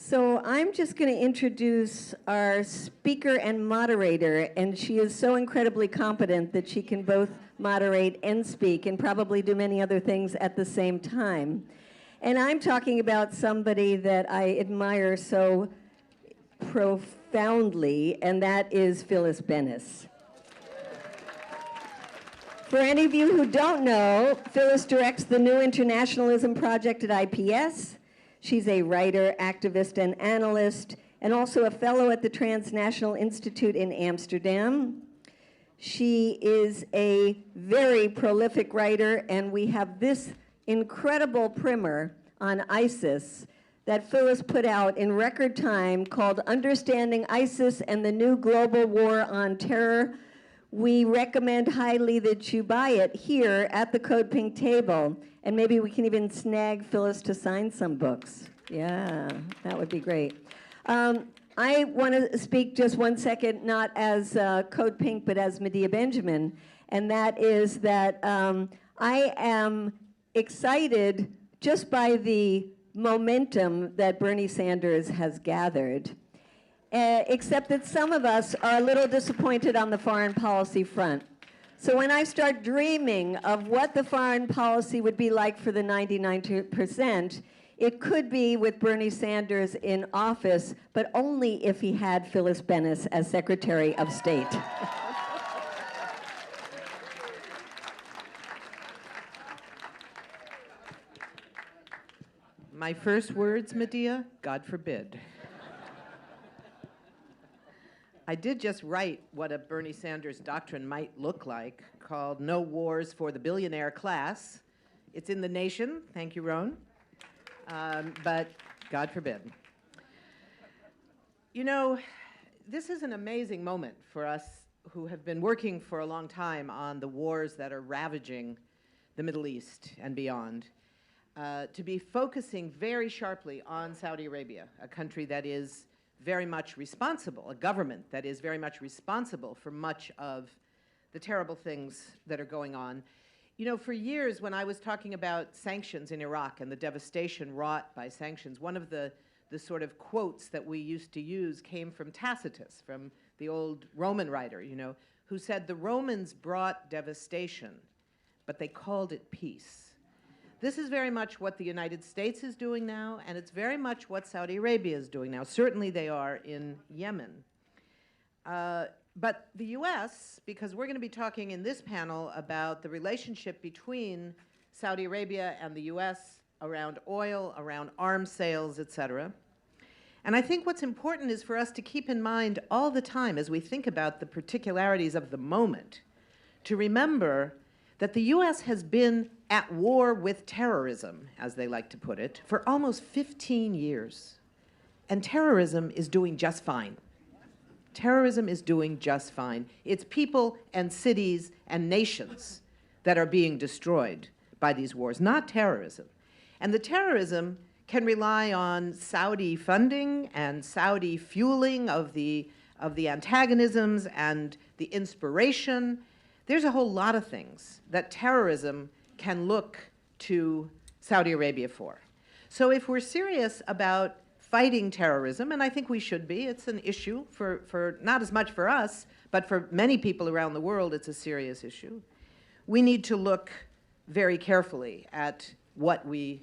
So I'm just going to introduce our speaker and moderator, and she is so incredibly competent that she can both moderate and speak and probably do many other things at the same time. And I'm talking about somebody that I admire so profoundly, and that is Phyllis Bennis. For any of you who don't know, Phyllis directs the New Internationalism Project at IPS. She's a writer, activist, and analyst, and also a fellow at the Transnational Institute in Amsterdam. She is a very prolific writer, and we have this incredible primer on ISIS that Phyllis put out in record time called Understanding ISIS and the New Global War on Terror. We recommend highly that you buy it here at the Code Pink table, and maybe we can even snag Phyllis to sign some books. Yeah, that would be great. I want to speak just 1 second, not as Code Pink, but as Medea Benjamin, and that is that I am excited just by the momentum that Bernie Sanders has gathered. Except that some of us are a little disappointed on the foreign policy front. So when I start dreaming of what the foreign policy would be like for the 99%, it could be with Bernie Sanders in office, but only if he had Phyllis Bennis as Secretary of State. My first words, Medea, God forbid. I did just write what a Bernie Sanders doctrine might look like, called No Wars for the Billionaire Class. It's in The Nation. Thank you, Roan. But God forbid. You know, this is an amazing moment for us who have been working for a long time on the wars that are ravaging the Middle East and beyond, to be focusing very sharply on Saudi Arabia, a country that is very much responsible, a government that is very much responsible for much of the terrible things that are going on. You know, for years when I was talking about sanctions in Iraq and the devastation wrought by sanctions, one of the sort of quotes that we used to use came from Tacitus, from the old Roman writer, you know, who said the Romans brought devastation, but they called it peace. This is very much what the United States is doing now, and it's very much what Saudi Arabia is doing now. Certainly they are in Yemen. But the U.S., because we're going to be talking in this panel about the relationship between Saudi Arabia and the U.S. around oil, around arms sales, et cetera. And I think what's important is for us to keep in mind all the time as we think about the particularities of the moment, to remember that the U.S. has been at war with terrorism, as they like to put it, for almost 15 years. And terrorism is doing just fine. Terrorism is doing just fine. It's people and cities and nations that are being destroyed by these wars, not terrorism. And the terrorism can rely on Saudi funding and Saudi fueling of the antagonisms and the inspiration. There's a whole lot of things that terrorism can look to Saudi Arabia for. So if we're serious about fighting terrorism, and I think we should be, it's an issue for not as much for us, but for many people around the world, it's a serious issue. We need to look very carefully at what we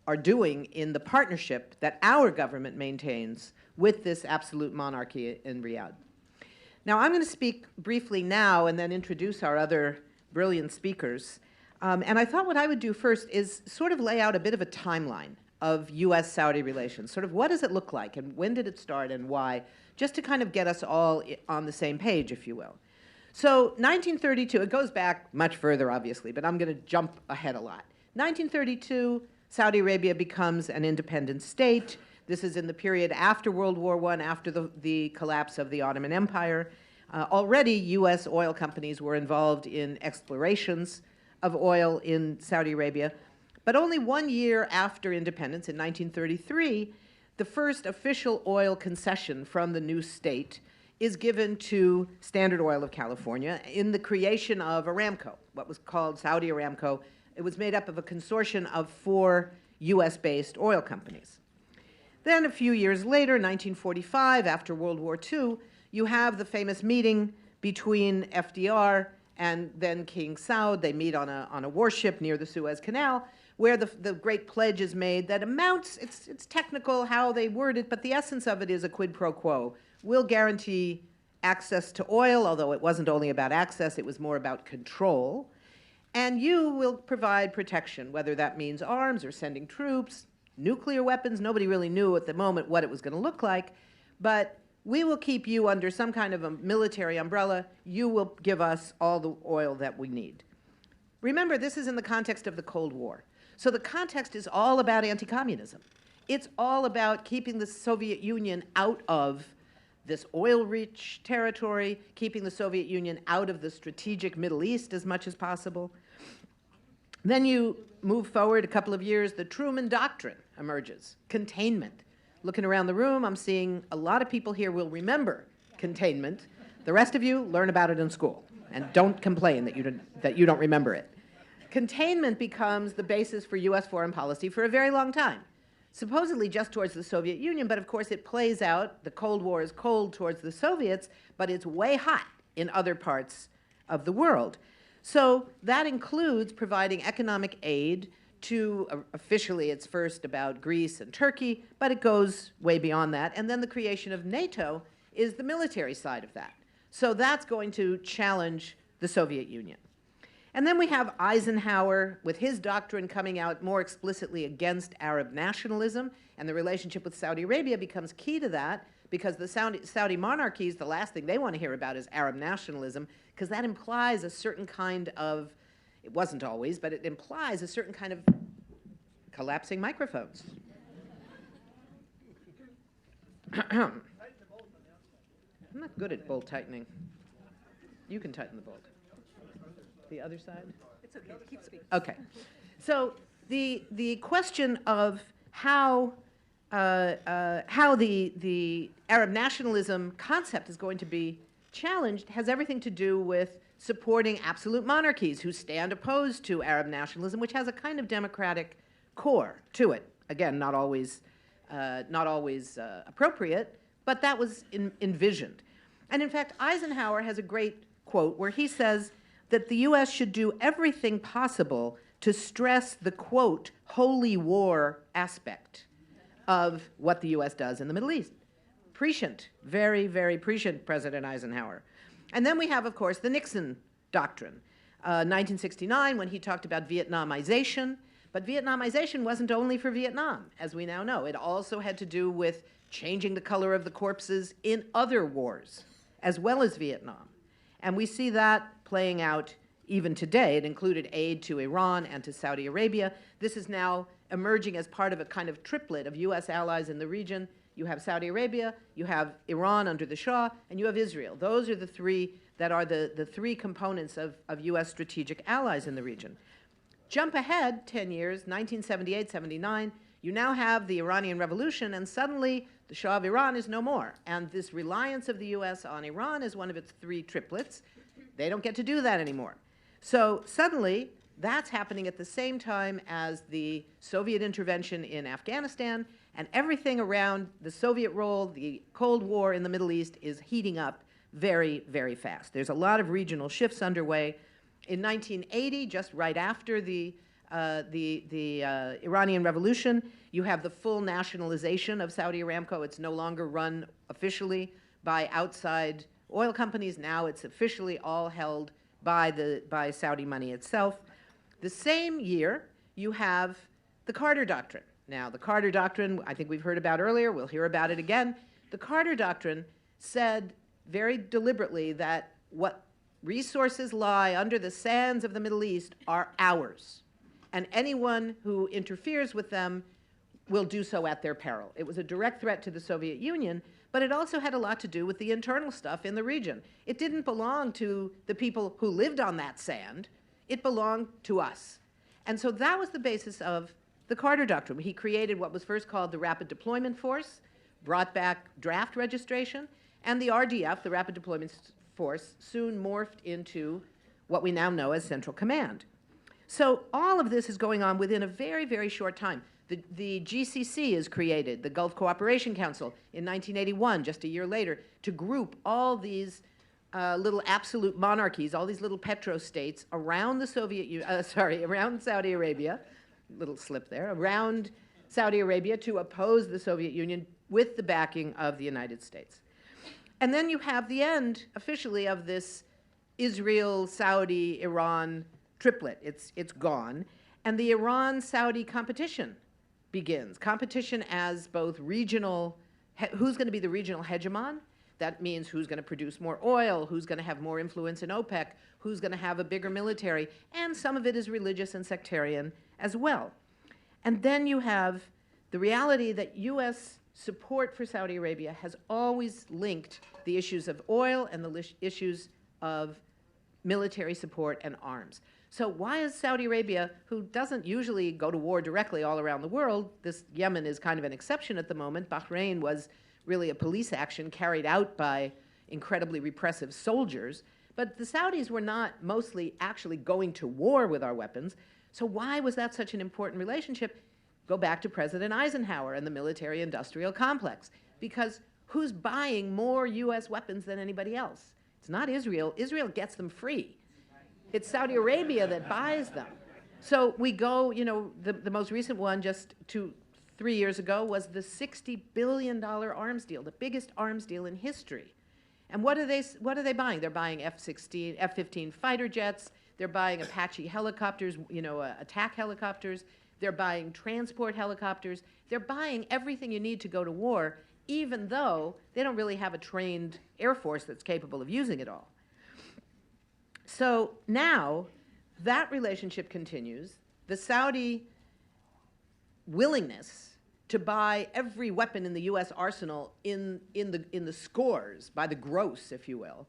are doing in the partnership that our government maintains with this absolute monarchy in Riyadh. Now, I'm going to speak briefly now and then introduce our other brilliant speakers. And I thought what I would do first is sort of lay out a bit of a timeline of U.S. Saudi relations. Sort of what does it look like and when did it start and why, just to kind of get us all on the same page, if you will. So 1932, it goes back much further, obviously, but I'm going to jump ahead a lot. 1932, Saudi Arabia becomes an independent state. This is in the period after World War I, after the collapse of the Ottoman Empire. Already, U.S. oil companies were involved in explorations of oil in Saudi Arabia. But only 1 year after independence, in 1933, the first official oil concession from the new state is given to Standard Oil of California in the creation of Aramco, what was called Saudi Aramco. It was made up of a consortium of 4 U.S.-based oil companies. Then a few years later, 1945, after World War II, you have the famous meeting between FDR and then King Saud. They meet on a warship near the Suez Canal, where the great pledge is made that amounts, it's technical how they word it, but the essence of it is a quid pro quo. We'll guarantee access to oil, although it wasn't only about access, it was more about control. And you will provide protection, whether that means arms or sending troops, nuclear weapons. Nobody really knew at the moment what it was going to look like, but we will keep you under some kind of a military umbrella. You will give us all the oil that we need. Remember, this is in the context of the Cold War. So the context is all about anti-communism. It's all about keeping the Soviet Union out of this oil-rich territory, keeping the Soviet Union out of the strategic Middle East as much as possible. Then you move forward a couple of years, the Truman Doctrine emerges, containment. Looking around the room, I'm seeing a lot of people here will remember containment. The rest of you learn about it in school, and don't complain that you don't remember it. Containment becomes the basis for U.S. foreign policy for a very long time, supposedly just towards the Soviet Union, but of course it plays out. The Cold War is cold towards the Soviets, but it's way hot in other parts of the world. So that includes providing economic aid to, officially it's first about Greece and Turkey, but it goes way beyond that. And then the creation of NATO is the military side of that. So that's going to challenge the Soviet Union. And then we have Eisenhower with his doctrine coming out more explicitly against Arab nationalism, and the relationship with Saudi Arabia becomes key to that, because the Saudi monarchies, the last thing they want to hear about is Arab nationalism, because that implies a certain kind of, it wasn't always, but it implies a certain kind of collapsing microphones. I'm not good at bolt tightening. You can tighten the bolt. The other side? It's okay, keep speaking. Okay. So the question of how the Arab nationalism concept is going to be challenged has everything to do with supporting absolute monarchies who stand opposed to Arab nationalism, which has a kind of democratic core to it. Again, not always appropriate, but that was envisioned. And in fact, Eisenhower has a great quote where he says that the U.S. should do everything possible to stress the, quote, holy war aspect of what the U.S. does in the Middle East. Prescient, very, very prescient, President Eisenhower. And then we have, of course, the Nixon Doctrine, 1969, when he talked about Vietnamization. But Vietnamization wasn't only for Vietnam, as we now know. It also had to do with changing the color of the corpses in other wars, as well as Vietnam. And we see that playing out even today. It included aid to Iran and to Saudi Arabia. This is now emerging as part of a kind of triplet of U.S. allies in the region. You have Saudi Arabia, you have Iran under the Shah, and you have Israel. Those are the three that are the three components of U.S. strategic allies in the region. Jump ahead 10 years, 1978, 79, you now have the Iranian Revolution, and suddenly the Shah of Iran is no more. And this reliance of the U.S. on Iran is one of its three triplets. They don't get to do that anymore. So suddenly, that's happening at the same time as the Soviet intervention in Afghanistan, and everything around the Soviet role, the Cold War in the Middle East, is heating up very, very fast. There's a lot of regional shifts underway. In 1980, just right after the Iranian Revolution, you have the full nationalization of Saudi Aramco. It's no longer run officially by outside oil companies. Now it's officially all held by Saudi money itself. The same year, you have the Carter Doctrine. Now, the Carter Doctrine, I think we've heard about earlier. We'll hear about it again. The Carter Doctrine said very deliberately that what resources lie under the sands of the Middle East are ours, and anyone who interferes with them will do so at their peril. It was a direct threat to the Soviet Union, but it also had a lot to do with the internal stuff in the region. It didn't belong to the people who lived on that sand. It belonged to us. And so that was the basis of the Carter Doctrine. He created what was first called the Rapid Deployment Force, brought back draft registration, and the RDF, the Rapid Deployment Force, soon morphed into what we now know as Central Command. So all of this is going on within a very, very short time. The GCC is created, the Gulf Cooperation Council, in 1981, just a year later, to group all these little absolute monarchies, all these little petrostates around the around Saudi Arabia, little slip there, around Saudi Arabia to oppose the Soviet Union with the backing of the United States. And then you have the end, officially, of this Israel, Saudi, Iran triplet. It's gone. And the Iran-Saudi competition begins. Competition as both regional, who's going to be the regional hegemon? That means who's going to produce more oil, who's going to have more influence in OPEC, who's going to have a bigger military, and some of it is religious and sectarian as well. And then you have the reality that U.S. support for Saudi Arabia has always linked the issues of oil and the issues of military support and arms. So why is Saudi Arabia, who doesn't usually go to war directly all around the world, this Yemen is kind of an exception at the moment. Bahrain was really a police action carried out by incredibly repressive soldiers. But the Saudis were not mostly actually going to war with our weapons. So why was that such an important relationship? Go back to President Eisenhower and the military-industrial complex. Because who's buying more U.S. weapons than anybody else? It's not Israel. Israel gets them free. It's Saudi Arabia that buys them. So we go, you know, the most recent one just 3 years ago was the $60 billion arms deal, the biggest arms deal in history. And what are they buying? They're buying F-16, F-15 fighter jets. They're buying Apache helicopters, you know, attack helicopters. They're buying transport helicopters. They're buying everything you need to go to war, even though they don't really have a trained air force that's capable of using it all. So now that relationship continues. The Saudi willingness to buy every weapon in the U.S. arsenal in the scores, by the gross, if you will,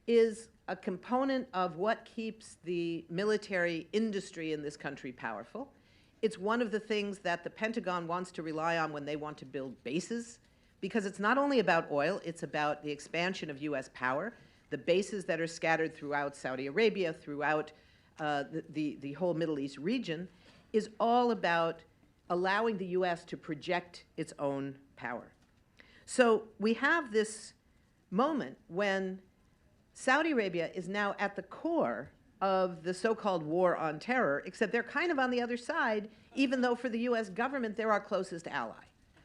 is a component of what keeps the military industry in this country powerful. It's one of the things that the Pentagon wants to rely on when they want to build bases, because it's not only about oil, it's about the expansion of U.S. power. The bases that are scattered throughout Saudi Arabia, throughout the whole Middle East region, is all about allowing the U.S. to project its own power. So we have this moment when Saudi Arabia is now at the core of the so-called war on terror, except they're kind of on the other side, even though for the U.S. government they're our closest ally.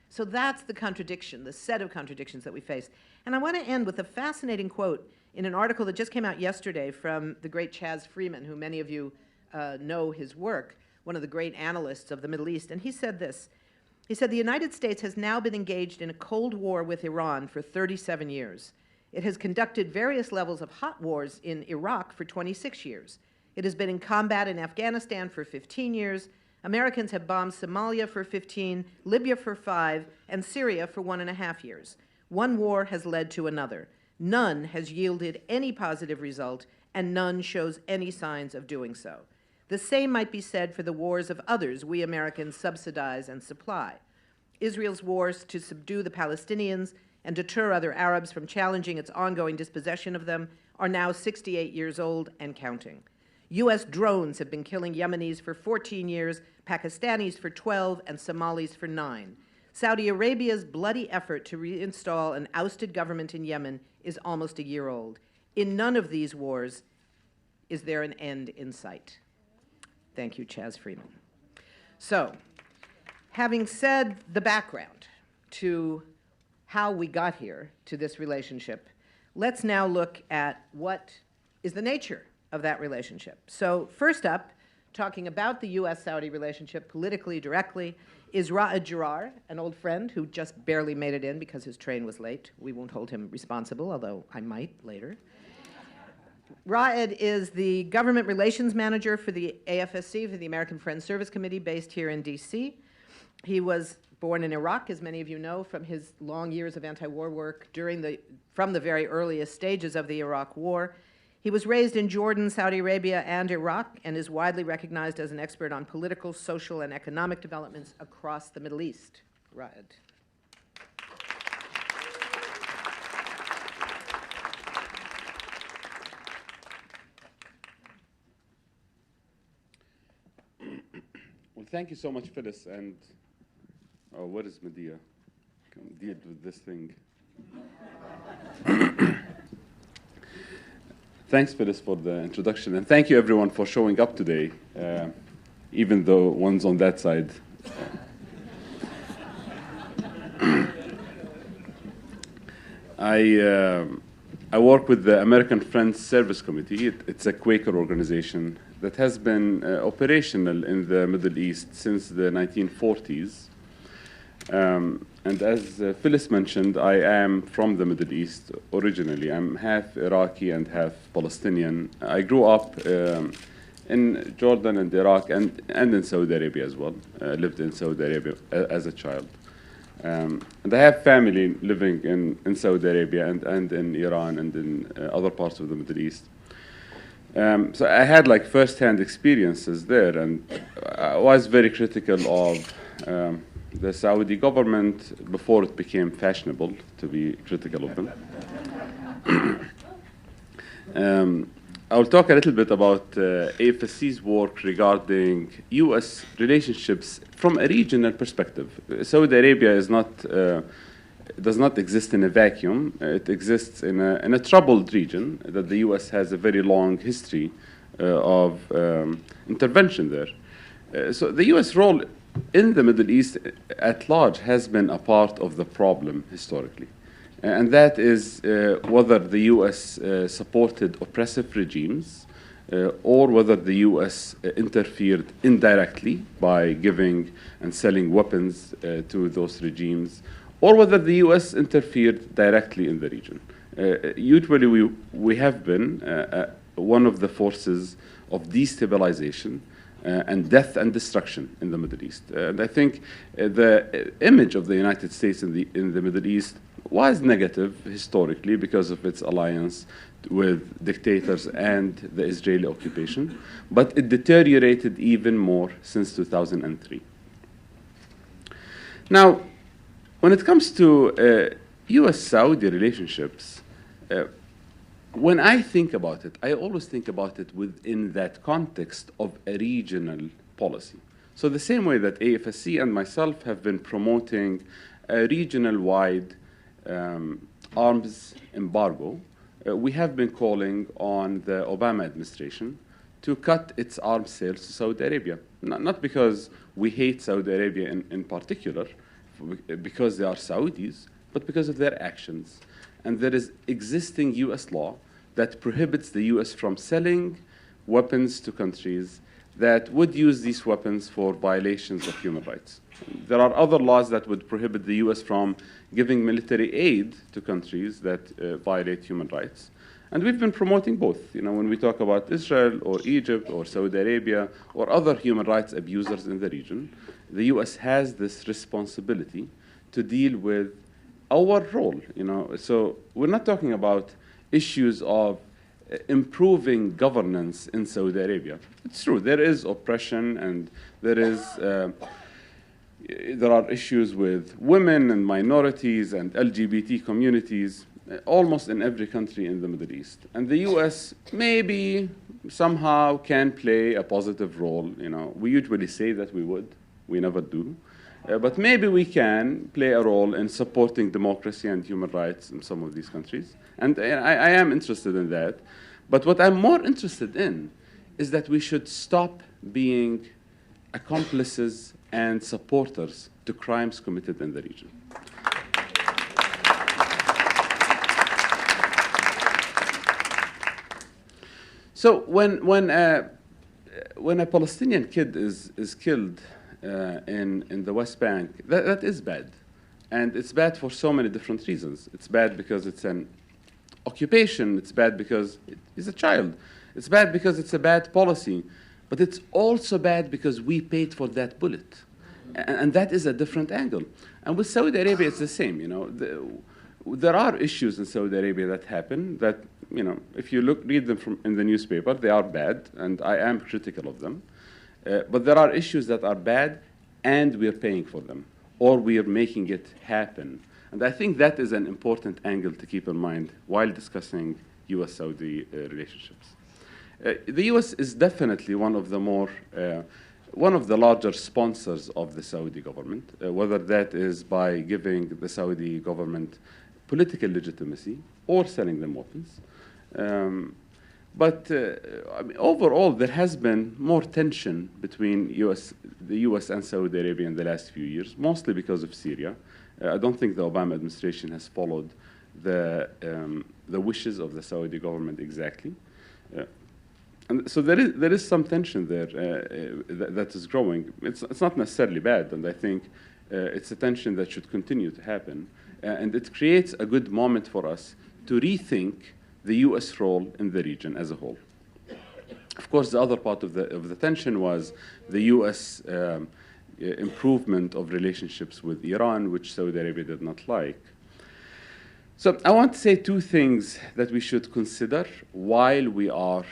So that's the contradiction, the set of contradictions that we face. And I want to end with a fascinating quote in an article that just came out yesterday from the great Chaz Freeman, who many of you know his work, one of the great analysts of the Middle East. And he said this. He said, "The United States has now been engaged in a Cold War with Iran for 37 years. It has conducted various levels of hot wars in Iraq for 26 years. It has been in combat in Afghanistan for 15 years. Americans have bombed Somalia for 15, Libya for 5, and Syria for 1.5 years. One war has led to another. None has yielded any positive result, and none shows any signs of doing so. The same might be said for the wars of others we Americans subsidize and supply. Israel's wars to subdue the Palestinians and deter other Arabs from challenging its ongoing dispossession of them are now 68 years old and counting. U.S. drones have been killing Yemenis for 14 years, Pakistanis for 12, and Somalis for 9. Saudi Arabia's bloody effort to reinstall an ousted government in Yemen is almost a year old. In none of these wars is there an end in sight." Thank you, Chaz Freeman. So, having said the background to how we got here to this relationship, let's now look at what is the nature of that relationship. So first up, talking about the U.S. Saudi relationship politically, directly, is Raed Jarrar, an old friend who just barely made it in because his train was late. We won't hold him responsible, although I might later. Raed is the government relations manager for the AFSC, for the American Friends Service Committee, based here in D.C. He was born in Iraq, as many of you know, from his long years of anti-war work from the very earliest stages of the Iraq War. He was raised in Jordan, Saudi Arabia, and Iraq, and is widely recognized as an expert on political, social, and economic developments across the Middle East. Raed. Well, Thank you so much, Phyllis. And oh, where is Medea? Can deal with this thing. Thanks, Phyllis, for the introduction, and thank you, everyone, for showing up today, even though one's on that side. I work with the American Friends Service Committee. It's a Quaker organization that has been operational in the Middle East since the 1940s. And as Phyllis mentioned, I am from the Middle East originally. I'm half Iraqi and half Palestinian. I grew up in Jordan and Iraq and in Saudi Arabia as well. I lived in Saudi Arabia as a child. And I have family living in Saudi Arabia and in Iran and in other parts of the Middle East. So I had like first-hand experiences there, and I was very critical of the Saudi government before it became fashionable to be critical of them. I will talk a little bit about AFSC's work regarding U.S. relationships from a regional perspective. Saudi Arabia is not, does not exist in a vacuum. It exists in a troubled region that the U.S. has a very long history of intervention there. So the U.S. role in the Middle East at large has been a part of the problem historically. And that is whether the U.S. Supported oppressive regimes or whether the U.S. Interfered indirectly by giving and selling weapons to those regimes, or whether the U.S. interfered directly in the region. Usually we have been one of the forces of destabilization and death and destruction in the Middle East. And I think the image of the United States in the Middle East was negative historically because of its alliance with dictators and the Israeli occupation, but it deteriorated even more since 2003. Now, when it comes to U.S. Saudi relationships, when I think about it, I always think about it within that context of a regional policy. So the same way that AFSC and myself have been promoting a regional-wide arms embargo, we have been calling on the Obama administration to cut its arms sales to Saudi Arabia. Not because we hate Saudi Arabia in particular, because they are Saudis, but because of their actions. And there is existing U.S. law that prohibits the U.S. from selling weapons to countries that would use these weapons for violations of human rights. There are other laws that would prohibit the U.S. from giving military aid to countries that violate human rights. And we've been promoting both. You know, when we talk about Israel or Egypt or Saudi Arabia or other human rights abusers in the region, the U.S. has this responsibility to deal with our role. You know, so we're not talking about issues of improving governance in Saudi Arabia. It's true, there is oppression and there are issues with women and minorities and LGBT communities almost in every country in the Middle East. And the U.S. maybe somehow can play a positive role. You know, we usually say that we would, we never do. But maybe we can play a role in supporting democracy and human rights in some of these countries. And I am interested in that. But what I'm more interested in is that we should stop being accomplices and supporters to crimes committed in the region. So when a Palestinian kid is killed in the West Bank, that is bad. And it's bad for so many different reasons. It's bad because it's an occupation. It's bad because he's a child. It's bad because it's a bad policy. But it's also bad because we paid for that bullet. And that is a different angle. And with Saudi Arabia, it's the same. You know, there are issues in Saudi Arabia that happen that, you know, if you read them in the newspaper, they are bad, and I am critical of them. But there are issues that are bad, and we're paying for them, or we are making it happen. And I think that is an important angle to keep in mind while discussing U.S.-Saudi relationships. The U.S. is definitely one of the more one of the larger sponsors of the Saudi government, whether that is by giving the Saudi government political legitimacy or selling them weapons. But I mean, overall, there has been more tension between the U.S. and Saudi Arabia in the last few years, mostly because of Syria. I don't think the Obama administration has followed the wishes of the Saudi government exactly. And so there is some tension there that is growing. It's not necessarily bad, and I think it's a tension that should continue to happen. And it creates a good moment for us to rethink the U.S. role in the region as a whole. Of course, the other part of the tension was the U.S. Improvement of relationships with Iran, which Saudi Arabia did not like. So I want to say two things that we should consider while we are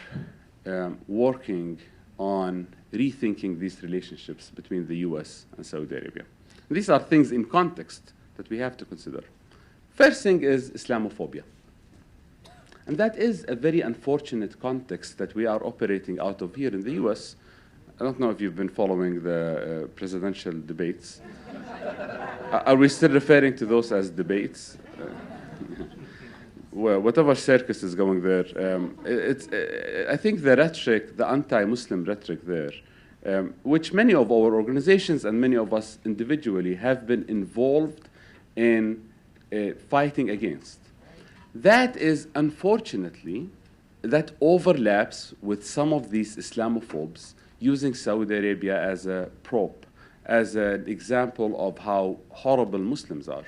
working on rethinking these relationships between the U.S. and Saudi Arabia. These are things in context that we have to consider. First thing is Islamophobia. And that is a very unfortunate context that we are operating out of here in the U.S. I don't know if you've been following the presidential debates. Are we still referring to those as debates? Well, whatever circus is going there, I think the rhetoric, the anti-Muslim rhetoric there, which many of our organizations and many of us individually have been involved in fighting against. That is, unfortunately, that overlaps with some of these Islamophobes using Saudi Arabia as a probe, as an example of how horrible Muslims are.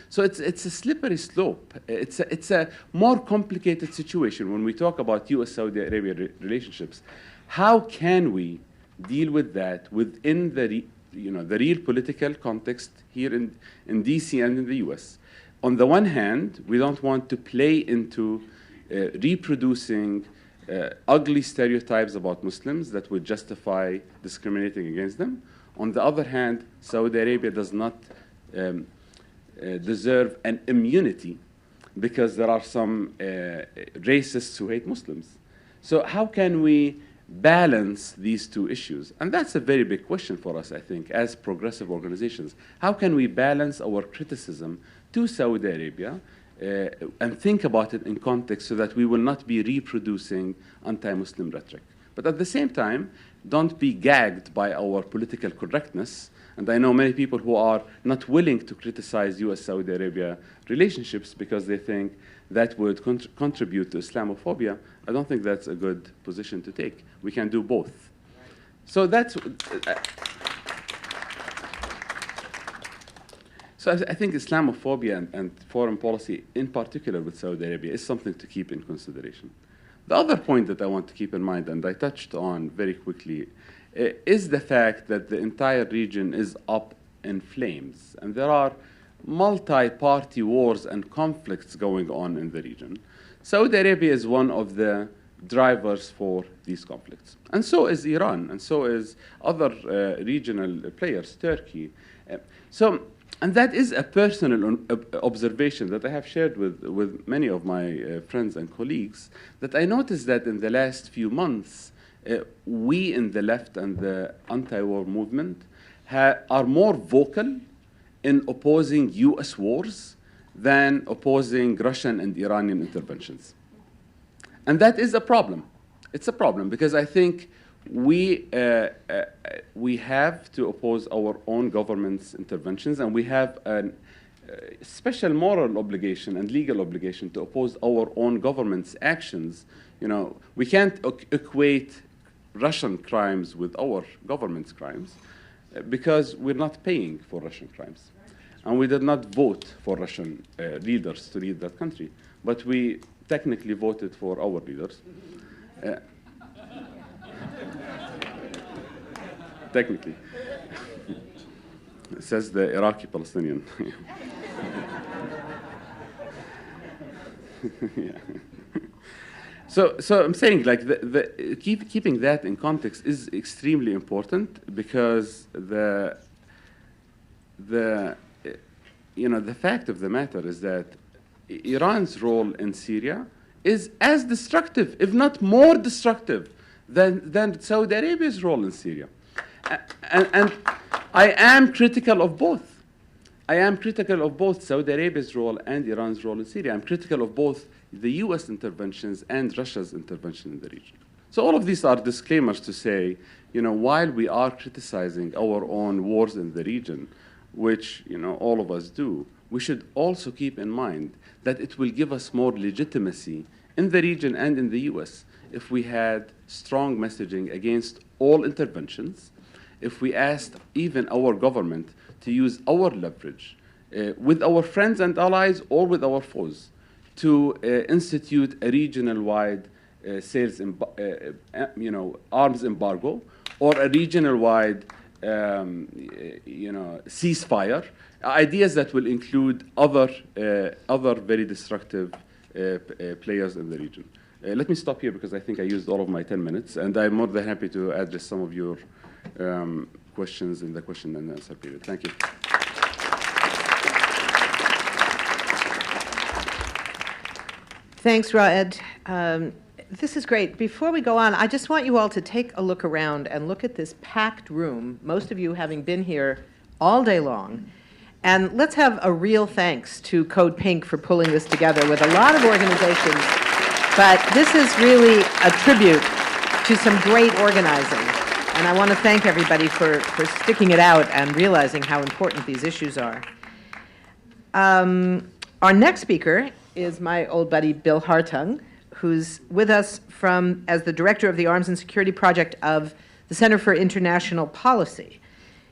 So it's a slippery slope. It's a more complicated situation when we talk about U.S.-Saudi Arabia relationships. How can we deal with that within the real political context here in D.C. and in the U.S.? On the one hand, we don't want to play into reproducing ugly stereotypes about Muslims that would justify discriminating against them. On the other hand, Saudi Arabia does not deserve an immunity because there are some racists who hate Muslims. So how can we balance these two issues? And that's a very big question for us, I think, as progressive organizations. How can we balance our criticism to Saudi Arabia and think about it in context so that we will not be reproducing anti-Muslim rhetoric? But at the same time, don't be gagged by our political correctness. And I know many people who are not willing to criticize U.S.-Saudi Arabia relationships because they think that would contribute to Islamophobia. I don't think that's a good position to take. We can do both. So that's... So I think Islamophobia and foreign policy, in particular with Saudi Arabia, is something to keep in consideration. The other point that I want to keep in mind, and I touched on very quickly, is the fact that the entire region is up in flames. And there are multi-party wars and conflicts going on in the region. Saudi Arabia is one of the drivers for these conflicts. And so is Iran, and so is other regional players, Turkey. And that is a personal observation that I have shared with many of my friends and colleagues, that I noticed that in the last few months, we in the left and the anti-war movement are more vocal in opposing U.S. wars than opposing Russian and Iranian interventions. And that is a problem. It's a problem because I think we have to oppose our own government's interventions, and we have a special moral obligation and legal obligation to oppose our own government's actions. You know, we can't equate Russian crimes with our government's crimes because we're not paying for Russian crimes. And we did not vote for Russian leaders to lead that country, but we technically voted for our leaders. Technically. Says the Iraqi Palestinian. Yeah. So I'm saying, like, keeping that in context is extremely important because the fact of the matter is that Iran's role in Syria is as destructive, if not more destructive, than Saudi Arabia's role in Syria. And I am critical of both. I am critical of both Saudi Arabia's role and Iran's role in Syria. I'm critical of both the U.S. interventions and Russia's intervention in the region. So all of these are disclaimers to say, while we are criticizing our own wars in the region, which, all of us do, we should also keep in mind that it will give us more legitimacy in the region and in the U.S. if we had strong messaging against all interventions, if we asked even our government to use our leverage with our friends and allies or with our foes to institute a regional-wide arms embargo or a regional-wide ceasefire, ideas that will include other very destructive players in the region. Let me stop here because I think I used all of my 10 minutes, and I'm more than happy to address some of your questions in the question and answer period. Thank you. Thanks, Raed. This is great. Before we go on, I just want you all to take a look around and look at this packed room, most of you having been here all day long. And let's have a real thanks to Code Pink for pulling this together with a lot of organizations. But this is really a tribute to some great organizing. And I want to thank everybody for sticking it out and realizing how important these issues are. Our next speaker is my old buddy, Bill Hartung, who's with us as the director of the Arms and Security Project of the Center for International Policy.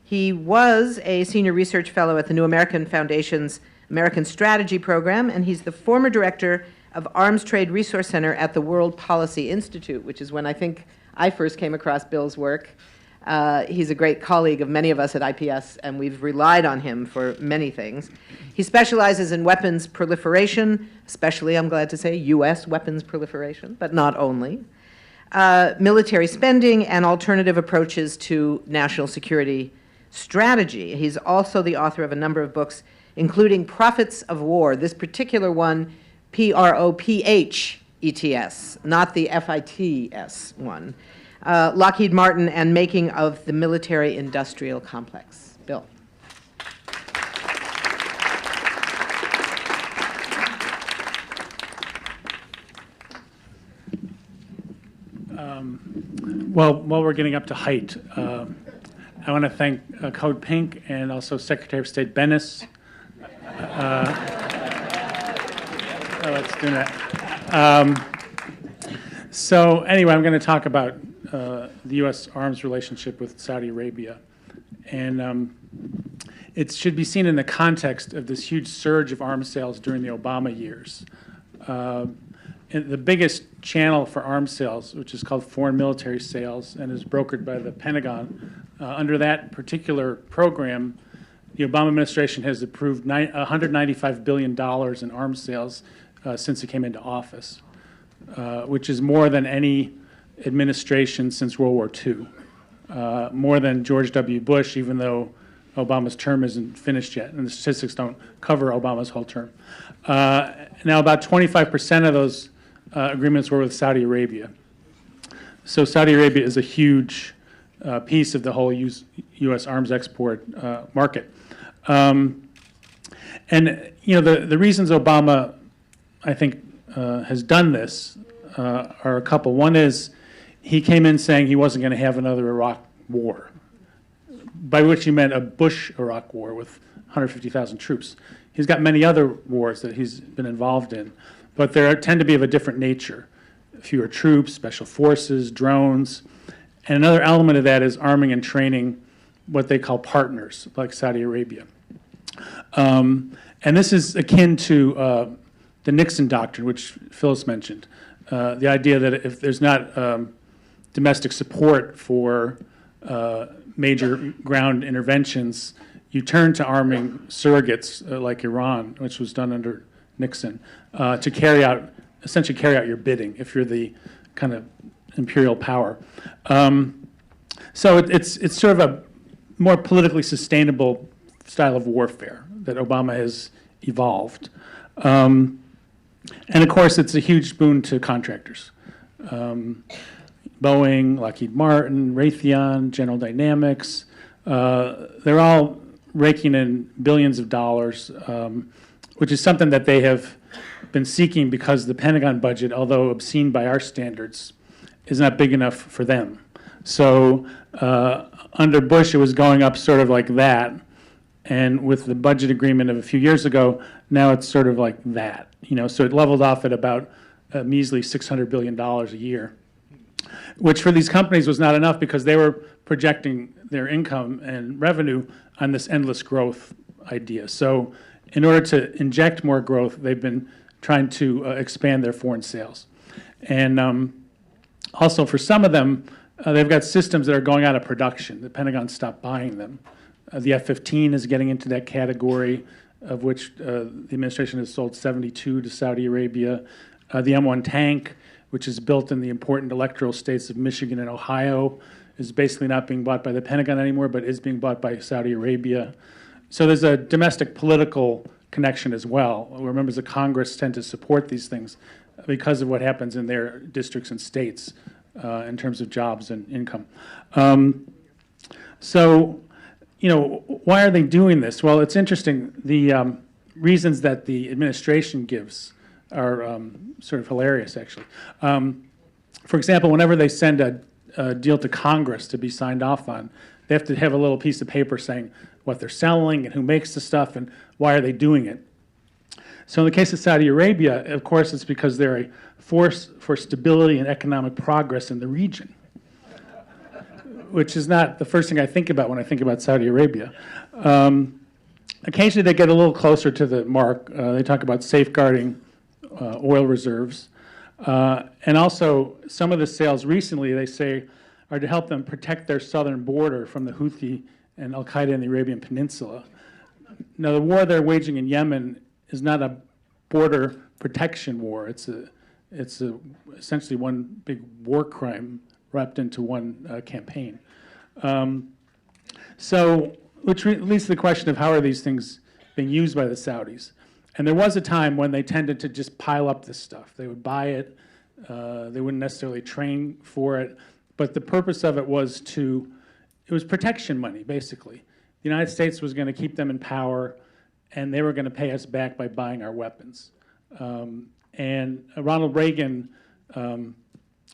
He was a senior research fellow at the New American Foundation's American Strategy Program, and he's the former director of Arms Trade Resource Center at the World Policy Institute, which is when I think I first came across Bill's work. He's a great colleague of many of us at IPS, and we've relied on him for many things. He specializes in weapons proliferation, especially, I'm glad to say, U.S. weapons proliferation, but not only, military spending, and alternative approaches to national security strategy. He's also the author of a number of books, including Prophets of War, this particular one, P-R-O-P-H-E-T-S, not the F-I-T-S one, Lockheed Martin and Making of the Military-Industrial Complex. Bill. Well, while we're getting up to height, I want to thank Code Pink and also Secretary of State Bennis. Let's do that. So anyway, I'm going to talk about the U.S. arms relationship with Saudi Arabia. And it should be seen in the context of this huge surge of arms sales during the Obama years. The biggest channel for arms sales, which is called foreign military sales and is brokered by the Pentagon, under that particular program, the Obama administration has approved $195 billion in arms sales since it came into office, which is more than any administration since World War II, more than George W. Bush, even though Obama's term isn't finished yet, and the statistics don't cover Obama's whole term. Now, about 25% of those agreements were with Saudi Arabia. So Saudi Arabia is a huge piece of the whole U.S. arms export market. And the reasons Obama, I think, has done this are a couple. One is he came in saying he wasn't going to have another Iraq war, by which he meant a Bush-Iraq war with 150,000 troops. He's got many other wars that he's been involved in, but they tend to be of a different nature. Fewer troops, special forces, drones. And another element of that is arming and training what they call partners, like Saudi Arabia. And this is akin to the Nixon doctrine, which Phyllis mentioned. The idea that if there's not domestic support for major ground interventions, you turn to arming surrogates like Iran, which was done under Nixon, to essentially carry out your bidding if you're the kind of imperial power. So it's sort of a more politically sustainable style of warfare that Obama has evolved. And of course, it's a huge boon to contractors. Boeing, Lockheed Martin, Raytheon, General Dynamics. They're all raking in billions of dollars, which is something that they have been seeking because the Pentagon budget, although obscene by our standards, is not big enough for them. So under Bush, it was going up sort of like that. And with the budget agreement of a few years ago, now it's sort of like that. So it leveled off at about a measly $600 billion a year, which for these companies was not enough because they were projecting their income and revenue on this endless growth idea. So in order to inject more growth, they've been trying to expand their foreign sales. And also for some of them, they've got systems that are going out of production. The Pentagon stopped buying them. The F-15 is getting into that category, of which the administration has sold 72 to Saudi Arabia. The M1 tank, which is built in the important electoral states of Michigan and Ohio, is basically not being bought by the Pentagon anymore, but is being bought by Saudi Arabia. So there's a domestic political connection as well, where members of Congress tend to support these things because of what happens in their districts and states in terms of jobs and income. So, why are they doing this? Well, it's interesting. The reasons that the administration gives are sort of hilarious, actually. For example, whenever they send a deal to Congress to be signed off on, they have to have a little piece of paper saying what they're selling and who makes the stuff and why are they doing it. So in the case of Saudi Arabia, of course, it's because they're a force for stability and economic progress in the region, which is not the first thing I think about when I think about Saudi Arabia. Occasionally they get a little closer to the mark. They talk about safeguarding oil reserves. And also, some of the sales recently, they say, are to help them protect their southern border from the Houthi and Al-Qaeda in the Arabian Peninsula. Now, the war they're waging in Yemen is not a border protection war. It's essentially one big war crime wrapped into one campaign. So, which leads to the question of how are these things being used by the Saudis? And there was a time when they tended to just pile up this stuff. They would buy it. They wouldn't necessarily train for it. But the purpose of it was it was protection money, basically. The United States was going to keep them in power, and they were going to pay us back by buying our weapons. And Ronald Reagan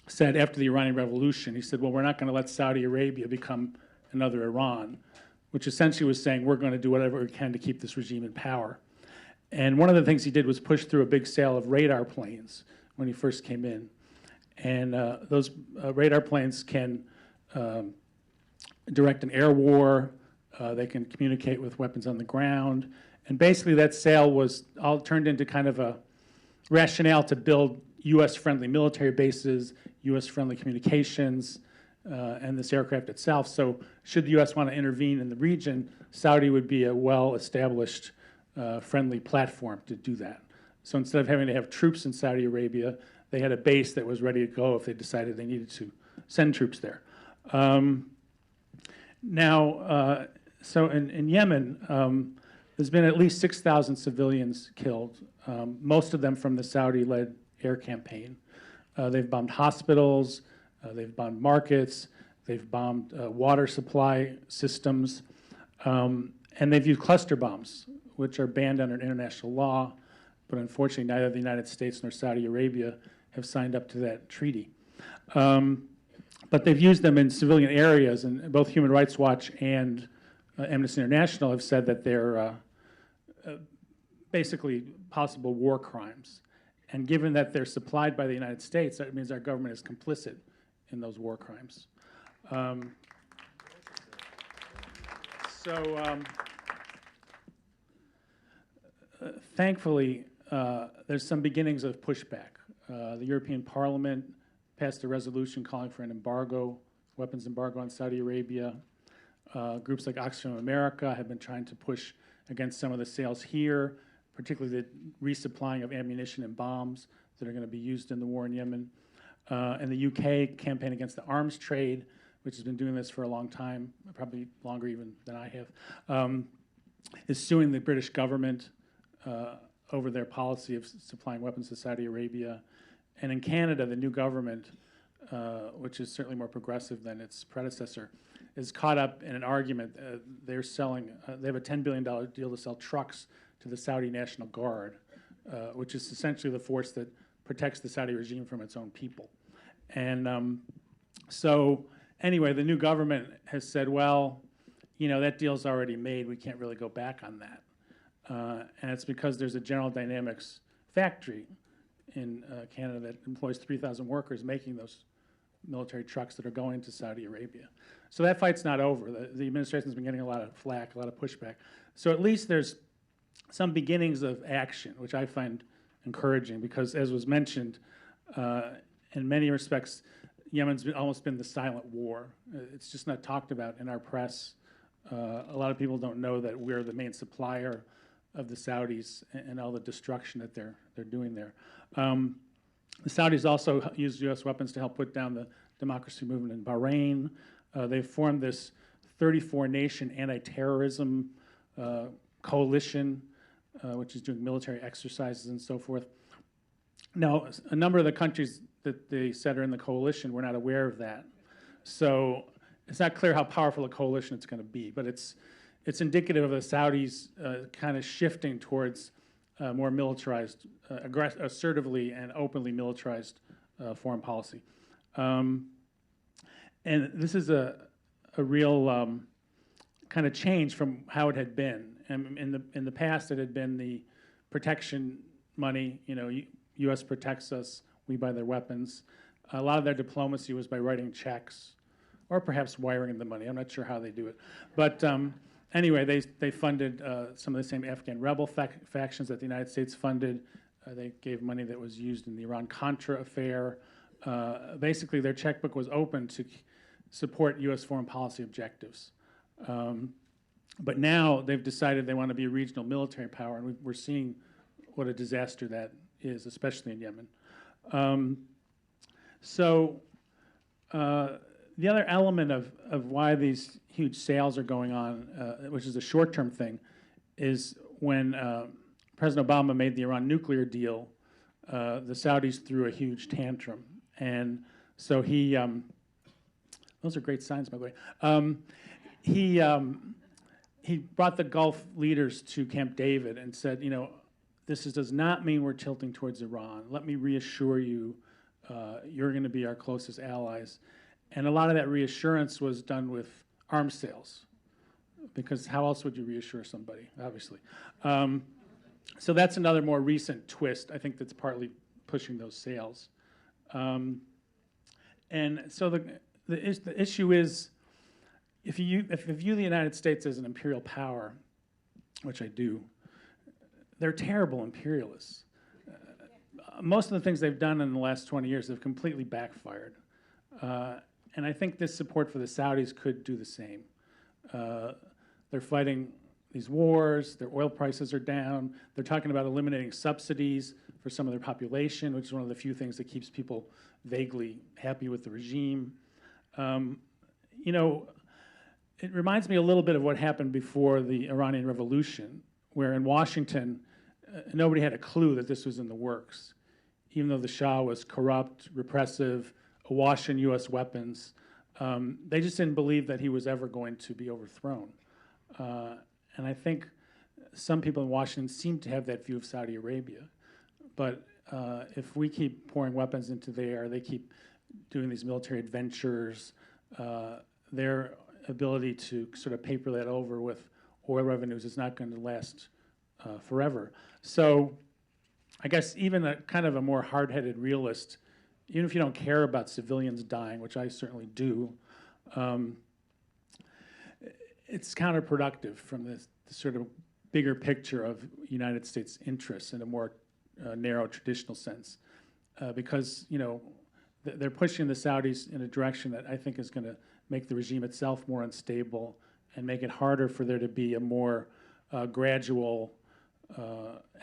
said after the Iranian Revolution, he said, well, we're not going to let Saudi Arabia become another Iran, which essentially was saying we're going to do whatever we can to keep this regime in power. And one of the things he did was push through a big sale of radar planes when he first came in. And those radar planes can direct an air war. They can communicate with weapons on the ground. And basically that sale was all turned into kind of a rationale to build U.S.-friendly military bases, U.S.-friendly communications, and this aircraft itself. So should the U.S. want to intervene in the region, Saudi would be a well-established friendly platform to do that. So instead of having to have troops in Saudi Arabia, they had a base that was ready to go if they decided they needed to send troops there. So in Yemen, there's been at least 6,000 civilians killed, most of them from the Saudi-led air campaign. They've bombed hospitals, they've bombed markets, they've bombed water supply systems, and they've used cluster bombs, which are banned under international law, but unfortunately neither the United States nor Saudi Arabia have signed up to that treaty. But they've used them in civilian areas, and both Human Rights Watch and Amnesty International have said that they're basically possible war crimes. And given that they're supplied by the United States, that means our government is complicit in those war crimes. Thankfully, there's some beginnings of pushback. The European Parliament passed a resolution calling for an embargo, weapons embargo on Saudi Arabia. Groups like Oxfam America have been trying to push against some of the sales here, particularly the resupplying of ammunition and bombs that are going to be used in the war in Yemen. And the UK campaign against the arms trade, which has been doing this for a long time, probably longer even than I have, is suing the British government over their policy of supplying weapons to Saudi Arabia. And in Canada, the new government which is certainly more progressive than its predecessor, is caught up in an argument. They're selling, they have a $10 billion deal to sell trucks to the Saudi National Guard, which is essentially the force that protects the Saudi regime from its own people. And so anyway, the new government has said, well, you know, that deal's already made. We can't really go back on that. And it's because there's a General Dynamics factory in Canada that employs 3,000 workers making those military trucks that are going to Saudi Arabia. So that fight's not over. The administration's been getting a lot of flack, a lot of pushback. So at least there's some beginnings of action, which I find encouraging because, as was mentioned, in many respects, Yemen's almost been the silent war. It's just not talked about in our press. A lot of people don't know that we're the main supplier of the Saudis and all the destruction that they're doing there. The Saudis also used U.S. weapons to help put down the democracy movement in Bahrain. They formed this 34-nation anti-terrorism coalition, which is doing military exercises and so forth. Now, a number of the countries that they said are in the coalition were not aware of that. So it's not clear how powerful a coalition it's going to be, but it's indicative of the Saudis kind of shifting towards more militarized, assertively and openly militarized foreign policy. And this is a real kind of change from how it had been. And in the past, it had been the protection money. You know, U.S. protects us, we buy their weapons. A lot of their diplomacy was by writing checks, or perhaps wiring the money. I'm not sure how they do it, but anyway, they funded some of the same Afghan rebel factions that the United States funded. They gave money that was used in the Iran-Contra affair. Basically, their checkbook was open to support U.S. foreign policy objectives. But now they've decided they want to be a regional military power, and we're seeing what a disaster that is, especially in Yemen. The other element of why these huge sales are going on, which is a short-term thing, is when President Obama made the Iran nuclear deal, the Saudis threw a huge tantrum. And so he, those are great signs, by the way. He brought the Gulf leaders to Camp David and said, you know, does not mean we're tilting towards Iran. Let me reassure you, you're going to be our closest allies. And a lot of that reassurance was done with arms sales, because how else would you reassure somebody, obviously? So that's another more recent twist, I think, that's partly pushing those sales. And so the issue is, if you view the United States as an imperial power, which I do, they're terrible imperialists. Most of the things they've done in the last 20 years have completely backfired. And I think this support for the Saudis could do the same. They're fighting these wars, their oil prices are down, they're talking about eliminating subsidies for some of their population, which is one of the few things that keeps people vaguely happy with the regime. You know, it reminds me a little bit of what happened before the Iranian Revolution, where in Washington, nobody had a clue that this was in the works. Even though the Shah was corrupt, repressive, awash in U.S. weapons, they just didn't believe that he was ever going to be overthrown. And I think some people in Washington seem to have that view of Saudi Arabia. But if we keep pouring weapons into there, they keep doing these military adventures, their ability to sort of paper that over with oil revenues is not going to last forever. So I guess even a kind of a more hard-headed realist, even if you don't care about civilians dying, which I certainly do, it's counterproductive from this sort of bigger picture of United States interests in a more narrow traditional sense, because, you know, they're pushing the Saudis in a direction that I think is going to make the regime itself more unstable and make it harder for there to be a more gradual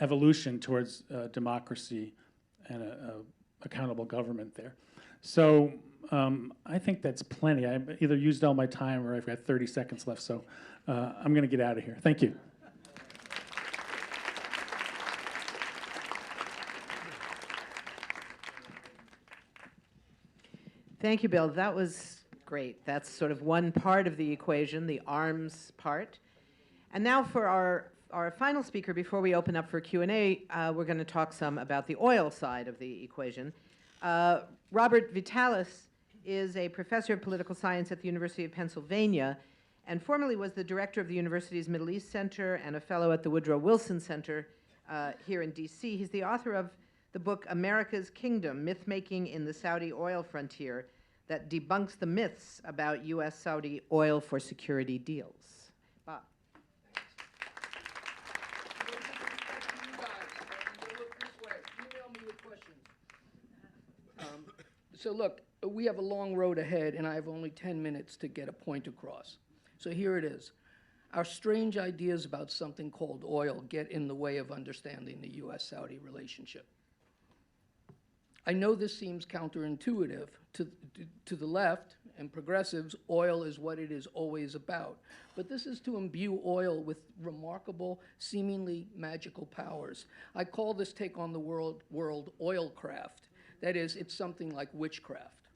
evolution towards democracy and a accountable government there. So I think that's plenty. I've either used all my time or I've got 30 seconds left, so I'm going to get out of here. Thank you. Thank you, Bill. That was great. That's sort of one part of the equation, the arms part. And now for our final speaker, before we open up for Q&A, we're going to talk some about the oil side of the equation. Robert Vitalis is a professor of political science at the University of Pennsylvania and formerly was the director of the university's Middle East Center and a fellow at the Woodrow Wilson Center here in D.C. He's the author of the book America's Kingdom, Myth-Making in the Saudi Oil Frontier, that debunks the myths about U.S. Saudi oil for security deals. Bob. So look, we have a long road ahead, and I have only 10 minutes to get a point across. So here it is. Our strange ideas about something called oil get in the way of understanding the U.S.-Saudi relationship. I know this seems counterintuitive. To the left and progressives, oil is what it is always about. But this is to imbue oil with remarkable, seemingly magical powers. I call this take on the world oilcraft. That is, it's something like witchcraft.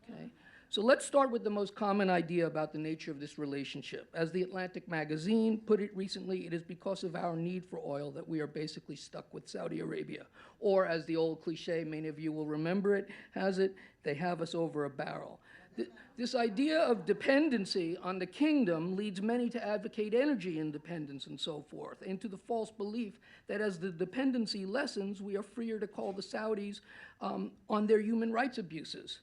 Okay? So let's start with the most common idea about the nature of this relationship. As the Atlantic magazine put it recently, it is because of our need for oil that we are basically stuck with Saudi Arabia. Or as the old cliche, many of you will remember it, has it, they have us over a barrel. This idea of dependency on the kingdom leads many to advocate energy independence and so forth, and to the false belief that as the dependency lessens, we are freer to call the Saudis on their human rights abuses.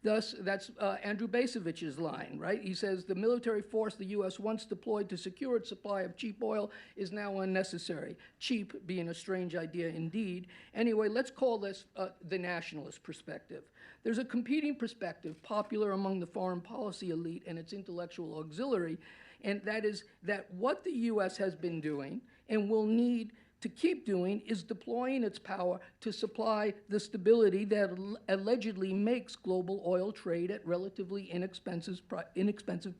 Thus, that's Andrew Bacevich's line, right? He says, the military force the U.S. once deployed to secure its supply of cheap oil is now unnecessary. Cheap being a strange idea indeed. Anyway, let's call this the nationalist perspective. There's a competing perspective popular among the foreign policy elite and its intellectual auxiliary, and that is that what the U.S. has been doing and will need to keep doing is deploying its power to supply the stability that allegedly makes global oil trade at relatively inexpensive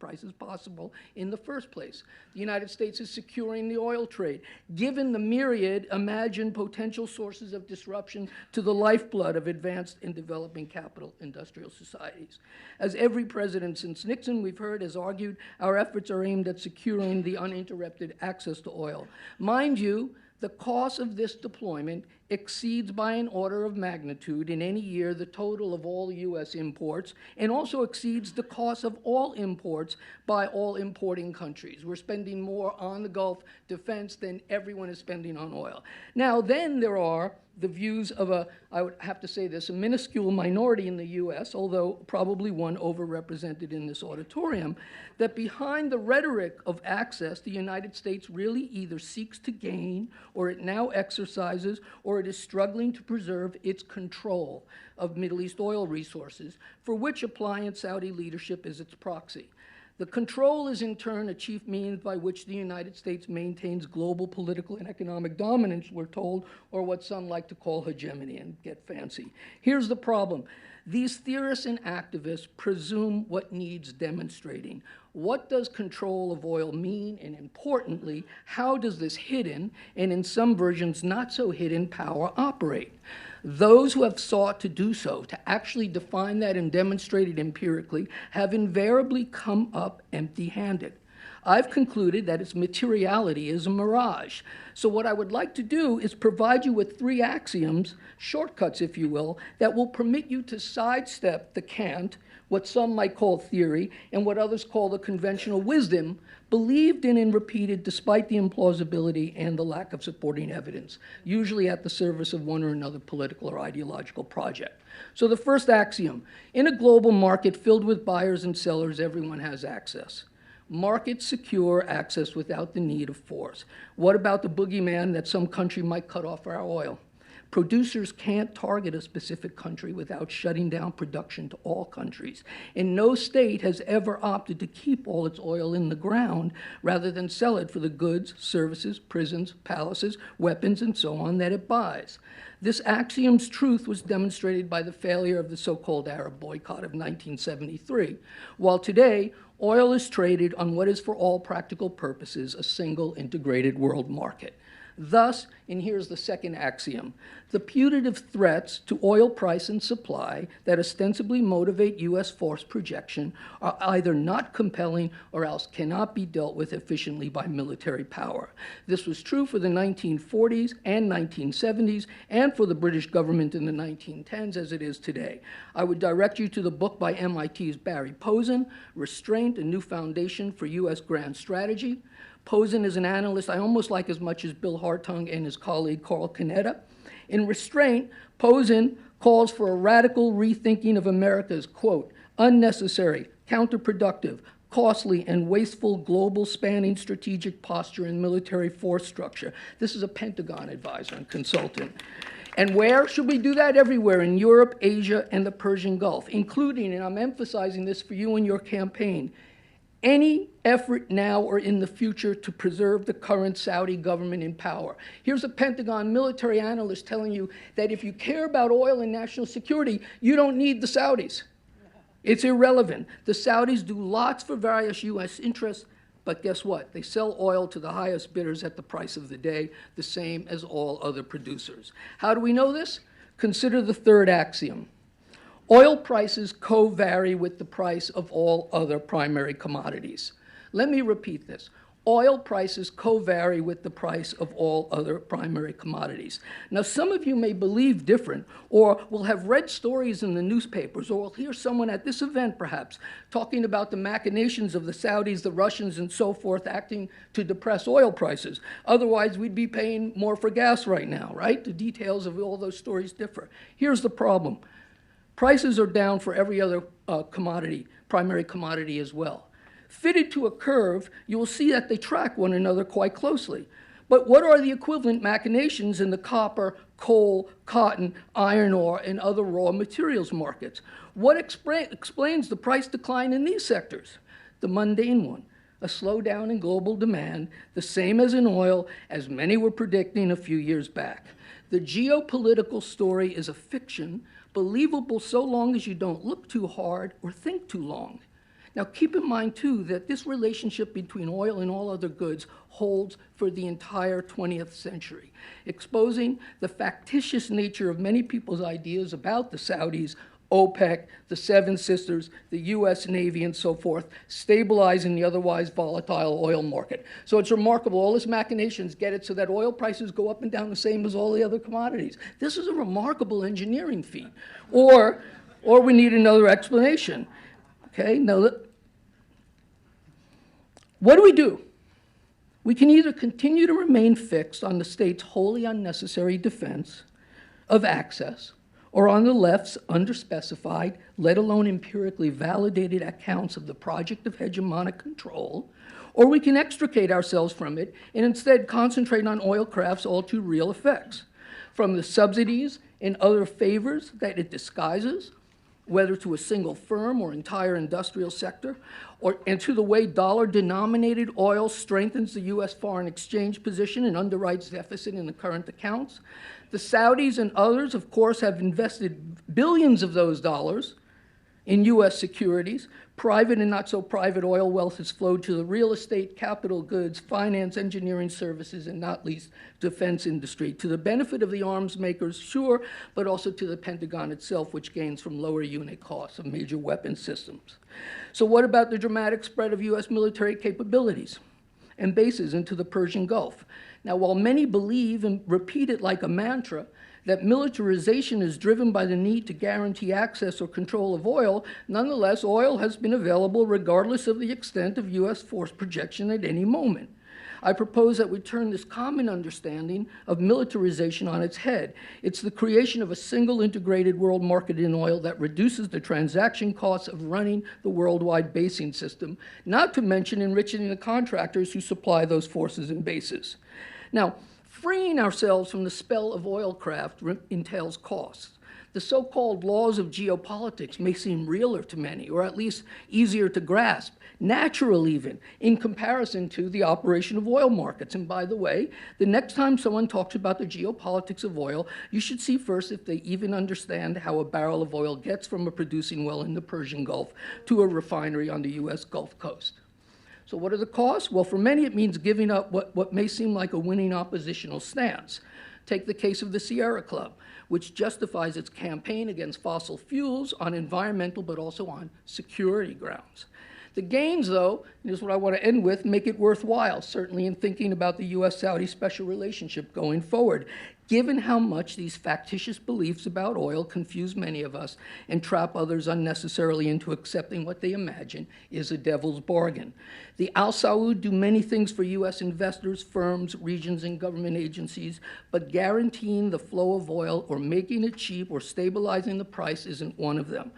prices possible in the first place. The United States is securing the oil trade, given the myriad imagined potential sources of disruption to the lifeblood of advanced and developing capital industrial societies. As every president since Nixon, we've heard, has argued, our efforts are aimed at securing the uninterrupted access to oil. Mind you, the cost of this deployment exceeds by an order of magnitude in any year the total of all U.S. imports, and also exceeds the cost of all imports by all importing countries. We're spending more on the Gulf defense than everyone is spending on oil. Now, then there are the views of I would have to say this, a minuscule minority in the U.S., although probably one overrepresented in this auditorium, that behind the rhetoric of access, the United States really either seeks to gain, or it now exercises, or it is struggling to preserve its control of Middle East oil resources, for which appliant Saudi leadership is its proxy. The control is in turn a chief means by which the United States maintains global political and economic dominance, we're told, or what some like to call hegemony and get fancy. Here's the problem. These theorists and activists presume what needs demonstrating. What does control of oil mean? And importantly, how does this hidden, and in some versions not so hidden, power operate? Those who have sought to do so, to actually define that and demonstrate it empirically, have invariably come up empty-handed. I've concluded that its materiality is a mirage. So what I would like to do is provide you with 3 axioms, shortcuts if you will, that will permit you to sidestep the cant, what some might call theory, and what others call the conventional wisdom, believed in and repeated despite the implausibility and the lack of supporting evidence, usually at the service of one or another political or ideological project. So the first axiom, in a global market filled with buyers and sellers, everyone has access. Markets secure access without the need of force. What about the boogeyman that some country might cut off our oil? Producers can't target a specific country without shutting down production to all countries. And no state has ever opted to keep all its oil in the ground rather than sell it for the goods, services, prisons, palaces, weapons, and so on that it buys. This axiom's truth was demonstrated by the failure of the so-called Arab boycott of 1973, while today, oil is traded on what is for all practical purposes a single integrated world market. Thus, and here's the second axiom, the putative threats to oil price and supply that ostensibly motivate U.S. force projection are either not compelling or else cannot be dealt with efficiently by military power. This was true for the 1940s and 1970s and for the British government in the 1910s as it is today. I would direct you to the book by MIT's Barry Posen, Restraint, a New Foundation for U.S. Grand Strategy. Posen is an analyst I almost like as much as Bill Hartung and his colleague Carl Canetta. In Restraint, Posen calls for a radical rethinking of America's, quote, unnecessary, counterproductive, costly, and wasteful global spanning strategic posture and military force structure. This is a Pentagon advisor and consultant. And where should we do that? Everywhere, in Europe, Asia, and the Persian Gulf, including, and I'm emphasizing this for you in your campaign, any effort now or in the future to preserve the current Saudi government in power. Here's a Pentagon military analyst telling you that if you care about oil and national security, you don't need the Saudis. It's irrelevant. The Saudis do lots for various U.S. interests, but guess what? They sell oil to the highest bidders at the price of the day, the same as all other producers. How do we know this? Consider the third axiom. Oil prices co-vary with the price of all other primary commodities. Let me repeat this. Oil prices co-vary with the price of all other primary commodities. Now, some of you may believe different, or will have read stories in the newspapers, or will hear someone at this event, perhaps, talking about the machinations of the Saudis, the Russians, and so forth, acting to depress oil prices. Otherwise, we'd be paying more for gas right now, right? The details of all those stories differ. Here's the problem. Prices are down for every other commodity, primary commodity as well. Fitted to a curve, you will see that they track one another quite closely. But what are the equivalent machinations in the copper, coal, cotton, iron ore, and other raw materials markets? What explains the price decline in these sectors? The mundane one, a slowdown in global demand, the same as in oil, as many were predicting a few years back. The geopolitical story is a fiction, believable so long as you don't look too hard or think too long. Now, keep in mind, too, that this relationship between oil and all other goods holds for the entire 20th century, exposing the factitious nature of many people's ideas about the Saudis, OPEC, the Seven Sisters, the U.S. Navy, and so forth, stabilizing the otherwise volatile oil market. So it's remarkable. All these machinations get it so that oil prices go up and down the same as all the other commodities. This is a remarkable engineering feat. Or we need another explanation. Okay, now, what do? We can either continue to remain fixed on the state's wholly unnecessary defense of access, or on the left's underspecified, let alone empirically validated accounts of the project of hegemonic control, or we can extricate ourselves from it and instead concentrate on oil craft's all too real effects, from the subsidies and other favors that it disguises, whether to a single firm or entire industrial sector, and to the way dollar-denominated oil strengthens the U.S. foreign exchange position and underwrites deficit in the current accounts. The Saudis and others, of course, have invested billions of those dollars in U.S. securities. Private and not so private oil wealth has flowed to the real estate, capital goods, finance, engineering services, and not least defense industry, to the benefit of the arms makers, sure, but also to the Pentagon itself, which gains from lower unit costs of major weapon systems. So what about the dramatic spread of U.S. military capabilities and bases into the Persian Gulf? Now, while many believe and repeat it like a mantra that militarization is driven by the need to guarantee access or control of oil, nonetheless, oil has been available regardless of the extent of U.S. force projection at any moment. I propose that we turn this common understanding of militarization on its head. It's the creation of a single integrated world market in oil that reduces the transaction costs of running the worldwide basing system, not to mention enriching the contractors who supply those forces and bases. Now, freeing ourselves from the spell of oil craft entails costs. The so-called laws of geopolitics may seem realer to many, or at least easier to grasp, natural even, in comparison to the operation of oil markets. And by the way, the next time someone talks about the geopolitics of oil, you should see first if they even understand how a barrel of oil gets from a producing well in the Persian Gulf to a refinery on the U.S. Gulf Coast. So what are the costs? Well, for many, it means giving up what may seem like a winning oppositional stance. Take the case of the Sierra Club, which justifies its campaign against fossil fuels on environmental but also on security grounds. The gains, though, and this is what I want to end with, make it worthwhile, certainly in thinking about the U.S. Saudi special relationship going forward, given how much these factitious beliefs about oil confuse many of us and trap others unnecessarily into accepting what they imagine is a devil's bargain. The Al Saud do many things for U.S. investors, firms, regions, and government agencies, but guaranteeing the flow of oil or making it cheap or stabilizing the price isn't one of them.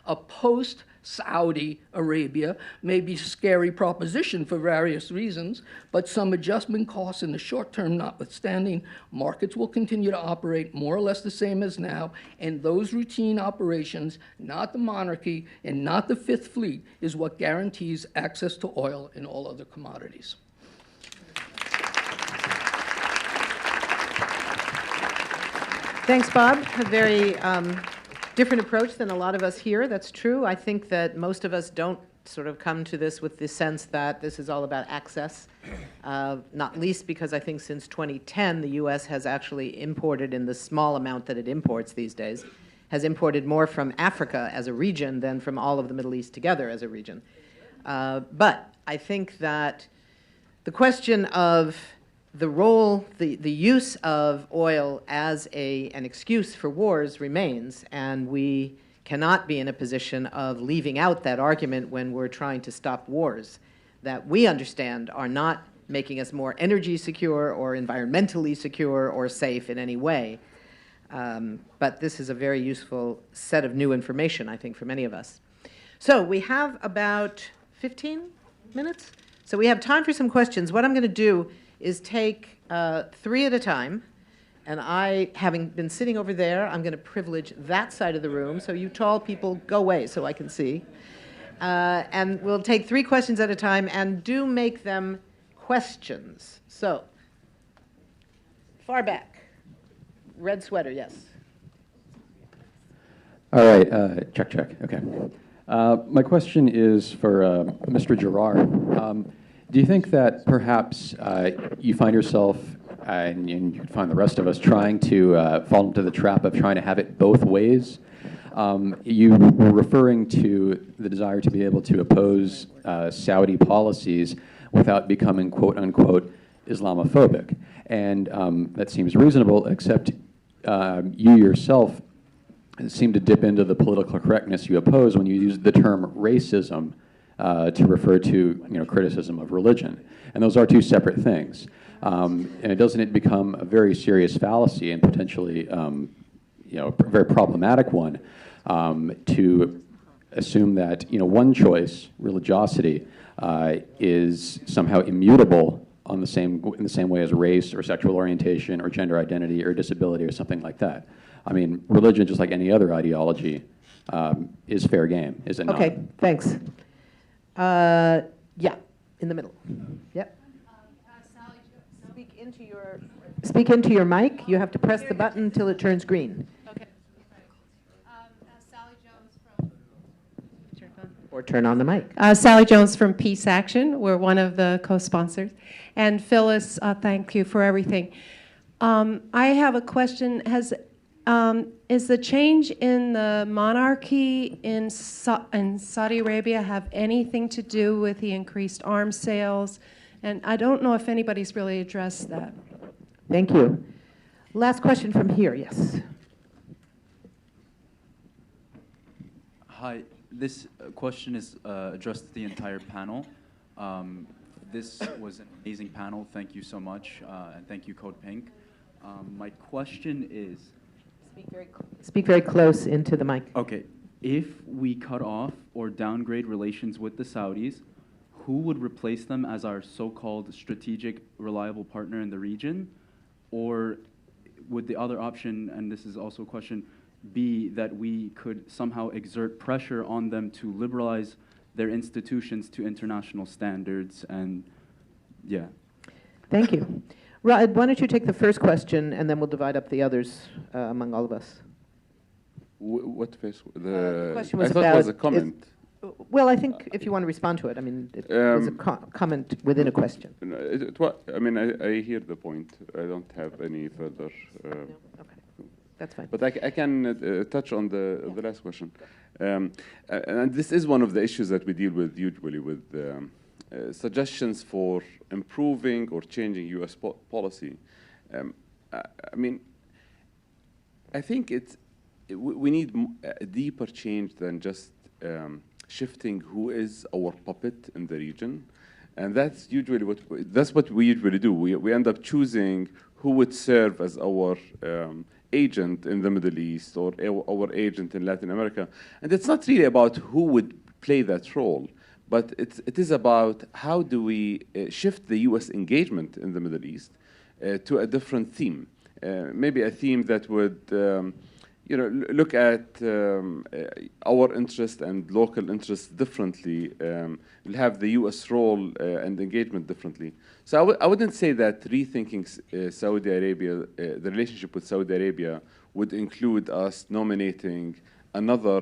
A post-Saudi Arabia may be a scary proposition for various reasons, but some adjustment costs in the short term notwithstanding, markets will continue to operate more or less the same as now, and those routine operations, not the monarchy and not the Fifth Fleet, is what guarantees access to oil and all other commodities. Thanks, Bob. A very different approach than a lot of us here. That's true. I think that most of us don't sort of come to this with the sense that this is all about access, not least because I think since 2010, the U.S. has actually imported, in the small amount that it imports these days, has imported more from Africa as a region than from all of the Middle East together as a region. But I think that the question of the role, the use of oil as an excuse for wars remains, and we cannot be in a position of leaving out that argument when we're trying to stop wars that we understand are not making us more energy secure or environmentally secure or safe in any way. But this is a very useful set of new information, I think, for many of us. So we have about 15 minutes. So we have time for some questions. What I'm going to do is take 3 at a time. And I, having been sitting over there, I'm going to privilege that side of the room. So you tall people, go away so I can see. And we'll take 3 questions at a time, and do make them questions. So, far back. Red sweater, yes. All right, check. Okay. My question is for Mr. Jarrar. Do you think that perhaps you find yourself, and you find the rest of us, trying to fall into the trap of trying to have it both ways? You were referring to the desire to be able to oppose Saudi policies without becoming quote-unquote Islamophobic. And that seems reasonable, except you yourself seem to dip into the political correctness you oppose when you use the term racism to refer to criticism of religion. And those are 2 separate things. And doesn't it become a very serious fallacy and potentially a very problematic one to assume that one choice, religiosity, is somehow immutable in the same way as race or sexual orientation or gender identity or disability or something like that? I mean, religion, just like any other ideology, is fair game, is it not? Okay, thanks. Yeah, in the middle. Yep. Speak into your mic. You have to press the button until it turns green. Okay. Sally Jones from... Or turn on the mic. Sally Jones from Peace Action. We're one of the co-sponsors. And Phyllis, thank you for everything. I have a question. Is the change in the monarchy in Saudi Arabia have anything to do with the increased arms sales? And I don't know if anybody's really addressed that. Thank you. Last question from here, yes. Hi, this question is addressed to the entire panel. This was an amazing panel. Thank you so much, and thank you, Code Pink. My question is... Speak very close into the mic. Okay, if we cut off or downgrade relations with the Saudis, who would replace them as our so-called strategic, reliable partner in the region? Or would the other option, and this is also a question, be that we could somehow exert pressure on them to liberalize their institutions to international standards? And yeah. Thank you. Raed, why don't you take the first question, and then we'll divide up the others among all of us. What first? The question was I thought it was a comment. Well, I think if you want to respond to it, I mean, it was a comment within a question. I mean, I hear the point. I don't have any further. No? Okay, that's fine. But I can touch on the last question. And this is one of the issues that we deal with usually with suggestions for improving or changing U.S. policy. I mean, I think we need a deeper change than just shifting who is our puppet in the region. And that's usually what we usually do. We end up choosing who would serve as our agent in the Middle East or our agent in Latin America. And it's not really about who would play that role, but it is about how do we shift the U.S. engagement in the Middle East to a different theme. Maybe a theme that would look at our interest and local interests differently, have the U.S. role and engagement differently. So I wouldn't say that rethinking Saudi Arabia, the relationship with Saudi Arabia, would include us nominating another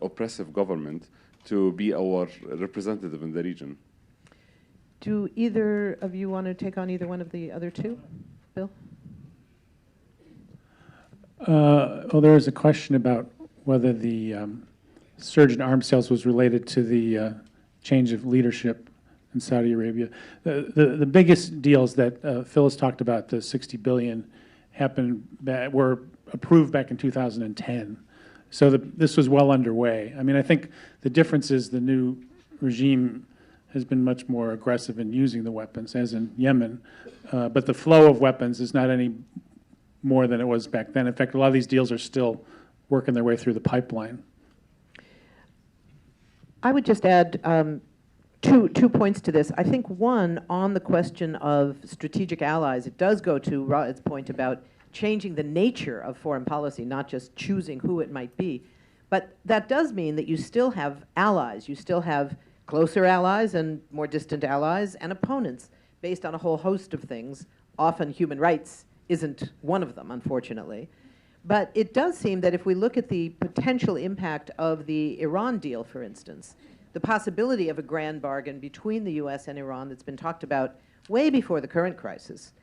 oppressive government to be our representative in the region. Do either of you want to take on either one of the other two? Bill? Well, there is a question about whether the surge in arms sales was related to the change of leadership in Saudi Arabia. The biggest deals that Phyllis talked about, the $60 billion, were approved back in 2010. So this was well underway. I mean, I think the difference is the new regime has been much more aggressive in using the weapons, as in Yemen. But the flow of weapons is not any more than it was back then. In fact, a lot of these deals are still working their way through the pipeline. I would just add two points to this. I think one, on the question of strategic allies, it does go to Raed's point about changing the nature of foreign policy, not just choosing who it might be. But that does mean that you still have allies. You still have closer allies and more distant allies and opponents based on a whole host of things. Often human rights isn't one of them, unfortunately. But it does seem that if we look at the potential impact of the Iran deal, for instance, the possibility of a grand bargain between the U.S. and Iran that's been talked about way before the current crisis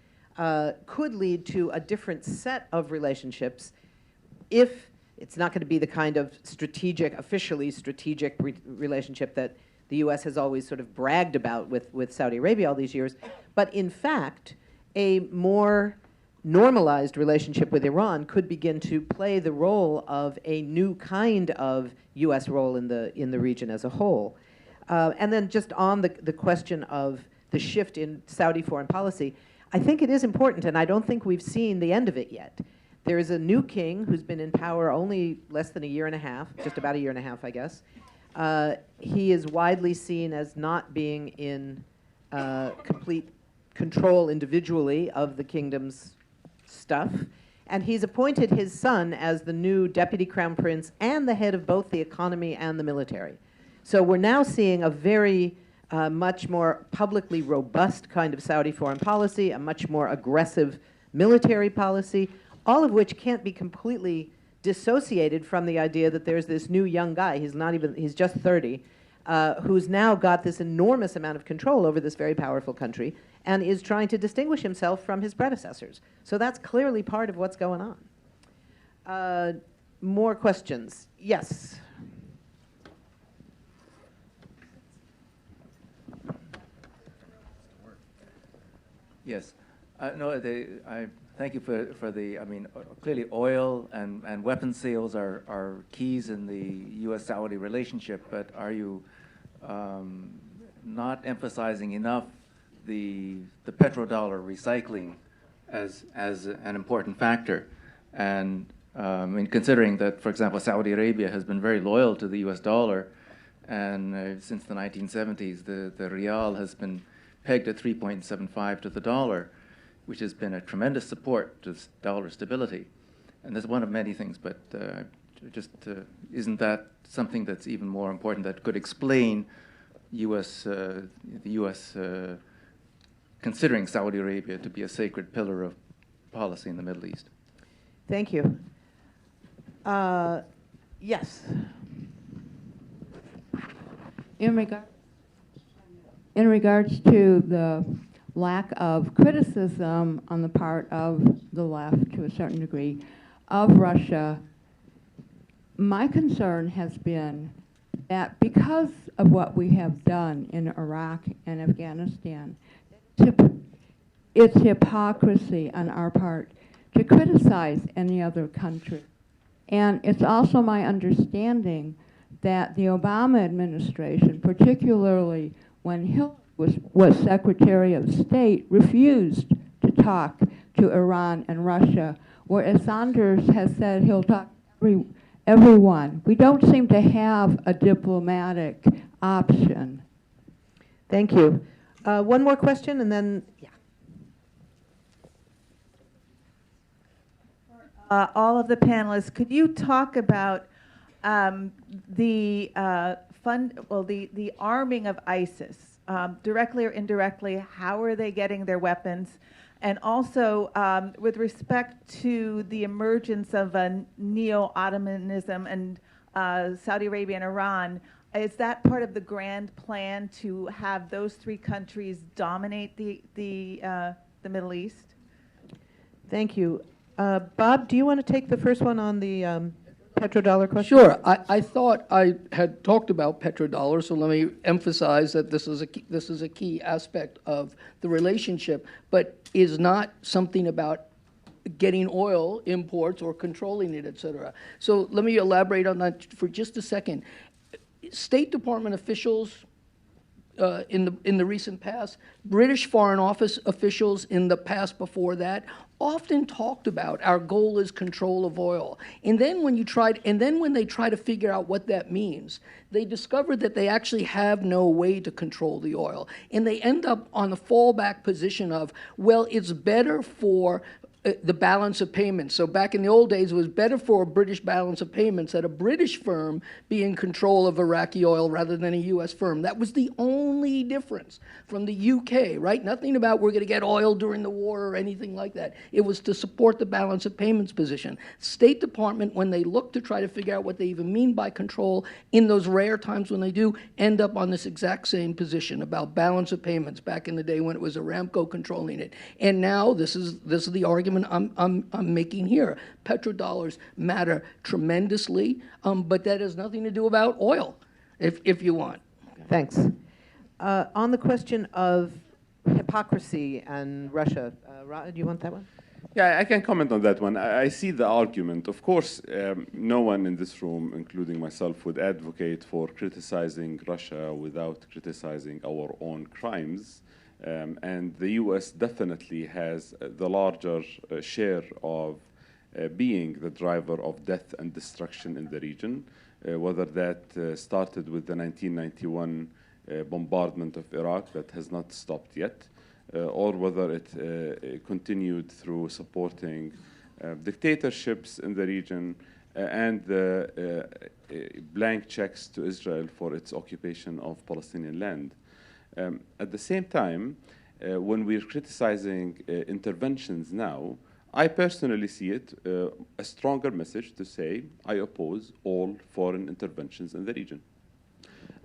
could lead to a different set of relationships if it's not going to be the kind of officially strategic relationship that the U.S. has always sort of bragged about with Saudi Arabia all these years, but in fact, a more normalized relationship with Iran could begin to play the role of a new kind of U.S. role in the region as a whole. And then just on the question of the shift in Saudi foreign policy, I think it is important, and I don't think we've seen the end of it yet. There is a new king who's been in power only less than a year and a half, just about a year and a half, I guess. He is widely seen as not being in complete control individually of the kingdom's stuff, and he's appointed his son as the new deputy crown prince and the head of both the economy and the military. So we're now seeing a very much more publicly robust kind of Saudi foreign policy, a much more aggressive military policy, all of which can't be completely dissociated from the idea that there's this new young guy, he's just 30, who's now got this enormous amount of control over this very powerful country and is trying to distinguish himself from his predecessors. So that's clearly part of what's going on. More questions? Yes. Yes. No, I thank you for the, I mean, clearly oil and weapon sales are keys in the U.S. Saudi relationship, but are you not emphasizing enough the petrodollar recycling as an important factor? And in considering that, for example, Saudi Arabia has been very loyal to the U.S. dollar, and since the 1970s, the rial has been pegged at 3.75 to the dollar, which has been a tremendous support to dollar stability. And that's one of many things, but isn't that something that's even more important that could explain the U.S. Considering Saudi Arabia to be a sacred pillar of policy in the Middle East? Thank you. Yes. in regards to the lack of criticism on the part of the left, to a certain degree, of Russia, my concern has been that because of what we have done in Iraq and Afghanistan, it's hypocrisy on our part to criticize any other country. And it's also my understanding that the Obama administration, particularly when Hillary was Secretary of State, refused to talk to Iran and Russia, whereas Sanders has said he'll talk to everyone. We don't seem to have a diplomatic option. Thank you. One more question, and then, yeah. All of the panelists, could you talk about the arming of ISIS, directly or indirectly? How are they getting their weapons? And also, with respect to the emergence of a neo-Ottomanism and Saudi Arabia and Iran, is that part of the grand plan to have those three countries dominate the Middle East? Thank you. Bob, do you want to take the first one on the petrodollar question? Sure. I thought I had talked about petrodollar, so let me emphasize that this is a key aspect of the relationship, but is not something about getting oil imports or controlling it, et cetera. So let me elaborate on that for just a second. State Department officials in the recent past, British Foreign Office officials in the past before that, often talked about our goal is control of oil. And then when they try to figure out what that means, they discover that they actually have no way to control the oil. And they end up on the fallback position of, well, it's better for the balance of payments. So back in the old days, it was better for a British balance of payments that a British firm be in control of Iraqi oil rather than a U.S. firm. That was the only difference from the UK, right? Nothing about we're going to get oil during the war or anything like that. It was to support the balance of payments position. State Department, when they look to try to figure out what they even mean by control, in those rare times when they do, end up on this exact same position about balance of payments back in the day when it was Aramco controlling it. And now this is the argument I'm making here. Petrodollars matter tremendously, but that has nothing to do about oil, if you want. Thanks. On the question of hypocrisy and Russia, Raed, do you want that one? Yeah, I can comment on that one. I see the argument. Of course, no one in this room, including myself, would advocate for criticizing Russia without criticizing our own crimes. And the U.S. definitely has the larger share of being the driver of death and destruction in the region, whether that started with the 1991 bombardment of Iraq that has not stopped yet, or whether it continued through supporting dictatorships in the region and the blank checks to Israel for its occupation of Palestinian land. At the same time, when we're criticizing interventions now, I personally see it a stronger message to say I oppose all foreign interventions in the region.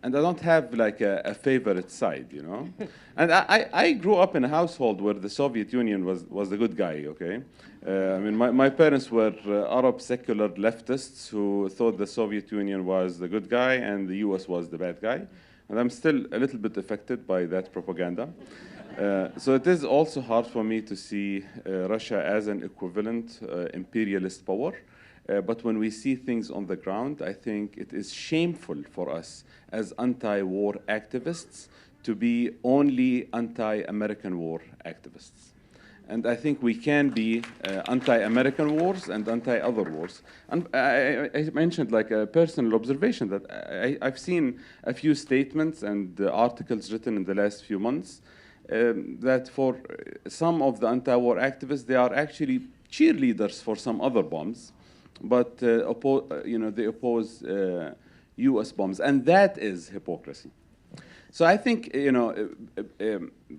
And I don't have like a favorite side, you know? And I grew up in a household where the Soviet Union was the good guy, okay? I mean, my parents were Arab secular leftists who thought the Soviet Union was the good guy and the US was the bad guy. And I'm still a little bit affected by that propaganda. So it is also hard for me to see Russia as an equivalent imperialist power. But when we see things on the ground, I think it is shameful for us as anti-war activists to be only anti-American war activists. And I think we can be anti-American wars and anti-other wars. And I mentioned like a personal observation that I've seen a few statements and articles written in the last few months that for some of the anti-war activists, they are actually cheerleaders for some other bombs, but they oppose U.S. bombs, and that is hypocrisy. So I think,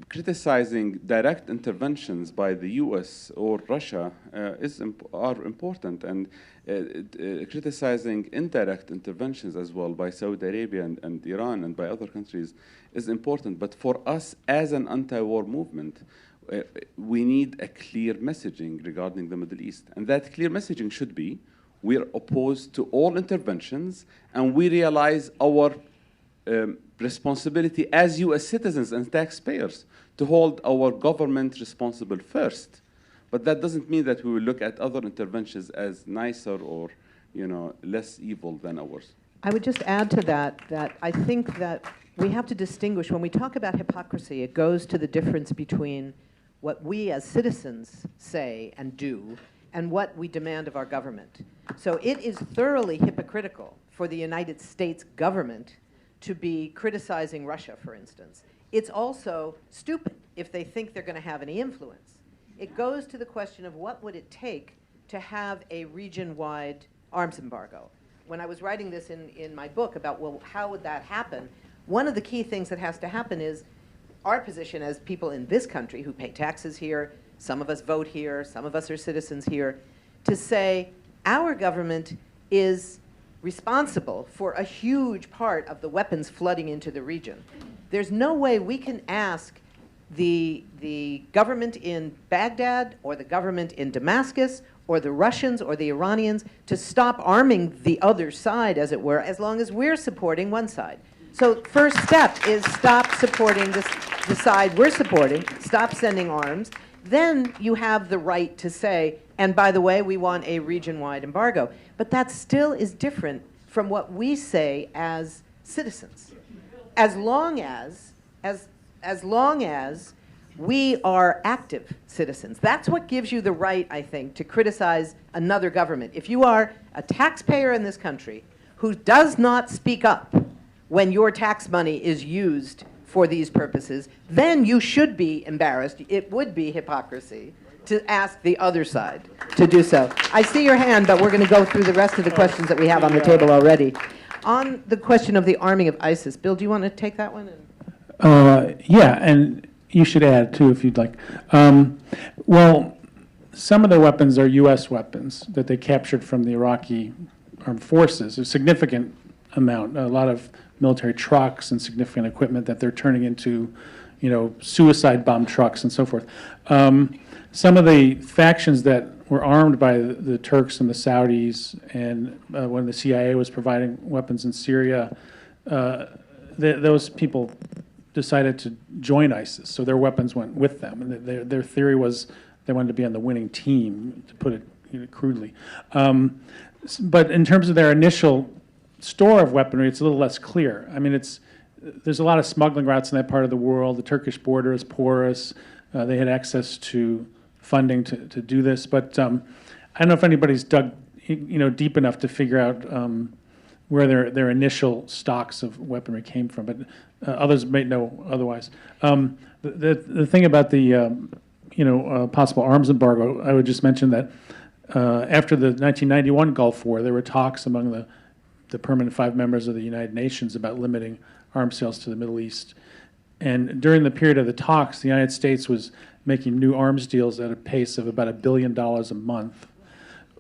criticizing direct interventions by the U.S. or Russia are important, and criticizing indirect interventions as well by Saudi Arabia and Iran and by other countries is important. But for us as an anti-war movement, we need a clear messaging regarding the Middle East. And that clear messaging should be, we're opposed to all interventions, and we realize our responsibility as U.S. citizens and taxpayers to hold our government responsible first. But that doesn't mean that we will look at other interventions as nicer or, less evil than ours. I would just add to that I think that we have to distinguish, when we talk about hypocrisy, it goes to the difference between what we as citizens say and do and what we demand of our government. So it is thoroughly hypocritical for the United States government to be criticizing Russia, for instance. It's also stupid if they think they're going to have any influence. It goes to the question of what would it take to have a region-wide arms embargo. When I was writing this in my book about, well, how would that happen, one of the key things that has to happen is our position as people in this country who pay taxes here, some of us vote here, some of us are citizens here, to say our government is responsible for a huge part of the weapons flooding into the region. There's no way we can ask the government in Baghdad or the government in Damascus or the Russians or the Iranians to stop arming the other side, as it were, as long as we're supporting one side. So first step is stop supporting the side we're supporting, stop sending arms. Then you have the right to say, and by the way, we want a region-wide embargo. But that still is different from what we say as citizens. As long as we are active citizens. That's what gives you the right, I think, to criticize another government. If you are a taxpayer in this country who does not speak up when your tax money is used for these purposes, then you should be embarrassed. It would be hypocrisy to ask the other side to do so. I see your hand, but we're going to go through the rest of the questions that we have on the table already. On the question of the arming of ISIS, Bill, do you want to take that one? Yeah, and you should add, too, if you'd like. Well, some of the weapons are U.S. weapons that they captured from the Iraqi armed forces, a significant amount, a lot of military trucks and significant equipment that they're turning into, suicide bomb trucks and so forth. Some of the factions that were armed by the Turks and the Saudis, and when the CIA was providing weapons in Syria, those people decided to join ISIS, so their weapons went with them. And their theory was they wanted to be on the winning team, to put it crudely. But in terms of their initial store of weaponry, it's a little less clear. I mean, there's a lot of smuggling routes in that part of the world. The Turkish border is porous. They had access to funding to do this, but I don't know if anybody's dug deep enough to figure out where their initial stocks of weaponry came from, but others may know otherwise. The thing about the possible arms embargo, I would just mention that after the 1991 Gulf War, there were talks among the permanent 5 members of the United Nations about limiting arms sales to the Middle East. And during the period of the talks, the United States was making new arms deals at a pace of about $1 billion a month,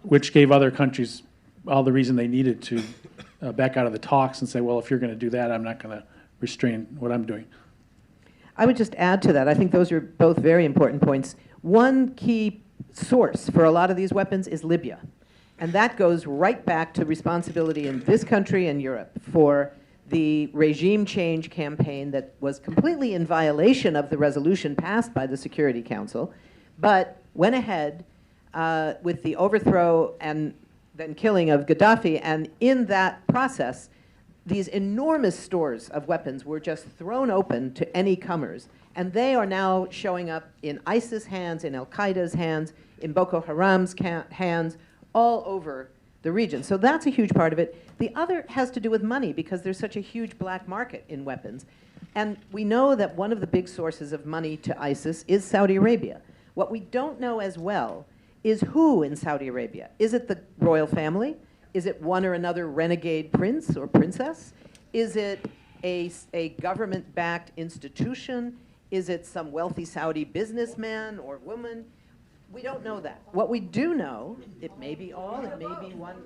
which gave other countries all the reason they needed to back out of the talks and say, well, if you're going to do that, I'm not going to restrain what I'm doing. I would just add to that. I think those are both very important points. One key source for a lot of these weapons is Libya. And that goes right back to responsibility in this country and Europe for the regime change campaign that was completely in violation of the resolution passed by the Security Council, but went ahead with the overthrow and then killing of Gaddafi. And in that process, these enormous stores of weapons were just thrown open to any comers. And they are now showing up in ISIS hands, in Al-Qaeda's hands, in Boko Haram's hands, all over the region. So that's a huge part of it. The other has to do with money, because there's such a huge black market in weapons. And we know that one of the big sources of money to ISIS is Saudi Arabia. What we don't know as well is who in Saudi Arabia. Is it the royal family? Is it one or another renegade prince or princess? Is it a government-backed institution? Is it some wealthy Saudi businessman or woman? We don't know that. What we do know, it may be all, it may be one,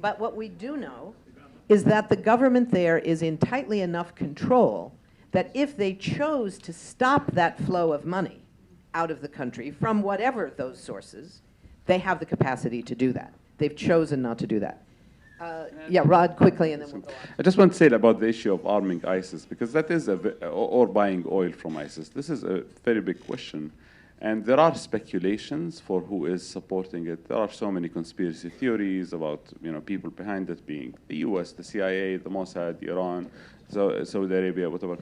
but what we do know is that the government there is in tightly enough control that if they chose to stop that flow of money out of the country from whatever those sources, they have the capacity to do that. They've chosen not to do that. Yeah, Raed, quickly, and then we'll go on. I just want to say about the issue of arming ISIS, because that is or buying oil from ISIS. This is a very big question. And there are speculations for who is supporting it. There are so many conspiracy theories about people behind it being the U.S., the CIA, the Mossad, Iran, Saudi Arabia, whatever.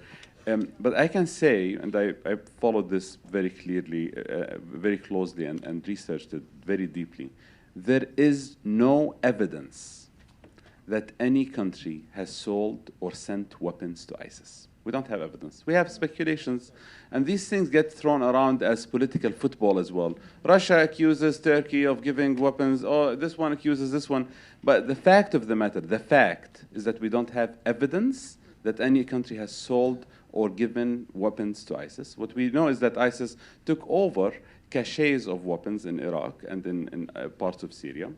But I can say, and I followed this very clearly, very closely, and researched it very deeply, there is no evidence that any country has sold or sent weapons to ISIS. We don't have evidence. We have speculations, and these things get thrown around as political football as well. Russia accuses Turkey of giving weapons, or this one accuses this one. But the fact of the matter, the fact is that we don't have evidence that any country has sold or given weapons to ISIS. What we know is that ISIS took over caches of weapons in Iraq and in parts of Syria.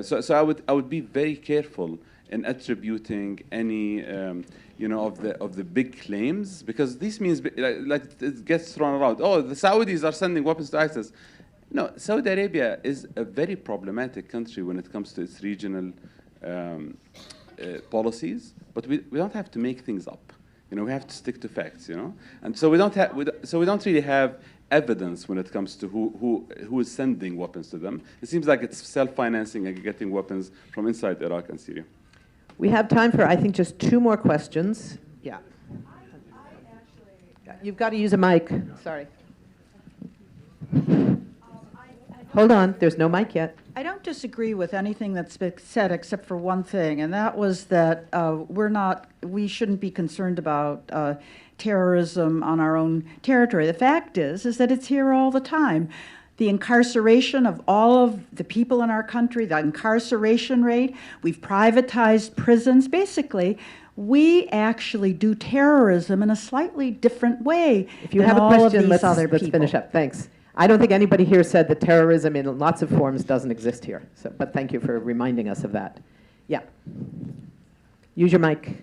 So I would be very careful in attributing any of the big claims, because this means like it gets thrown around. Oh, the Saudis are sending weapons to ISIS. No, Saudi Arabia is a very problematic country when it comes to its regional policies. But we don't have to make things up. We have to stick to facts. And so we don't really have evidence when it comes to who is sending weapons to them. It seems like it's self-financing and getting weapons from inside Iraq and Syria. We have time for, I think, just 2 more questions. Yeah. You've got to use a mic. Sorry. Hold on. There's no mic yet. I don't disagree with anything that's been said except for one thing, and that was that we shouldn't be concerned about terrorism on our own territory. The fact is that it's here all the time. The incarceration of all of the people in our country, the incarceration rate, we've privatized prisons. Basically, we actually do terrorism in a slightly different way. If you have a question, let's finish up. Thanks. I don't think anybody here said that terrorism in lots of forms doesn't exist here. But thank you for reminding us of that. Yeah. Use your mic.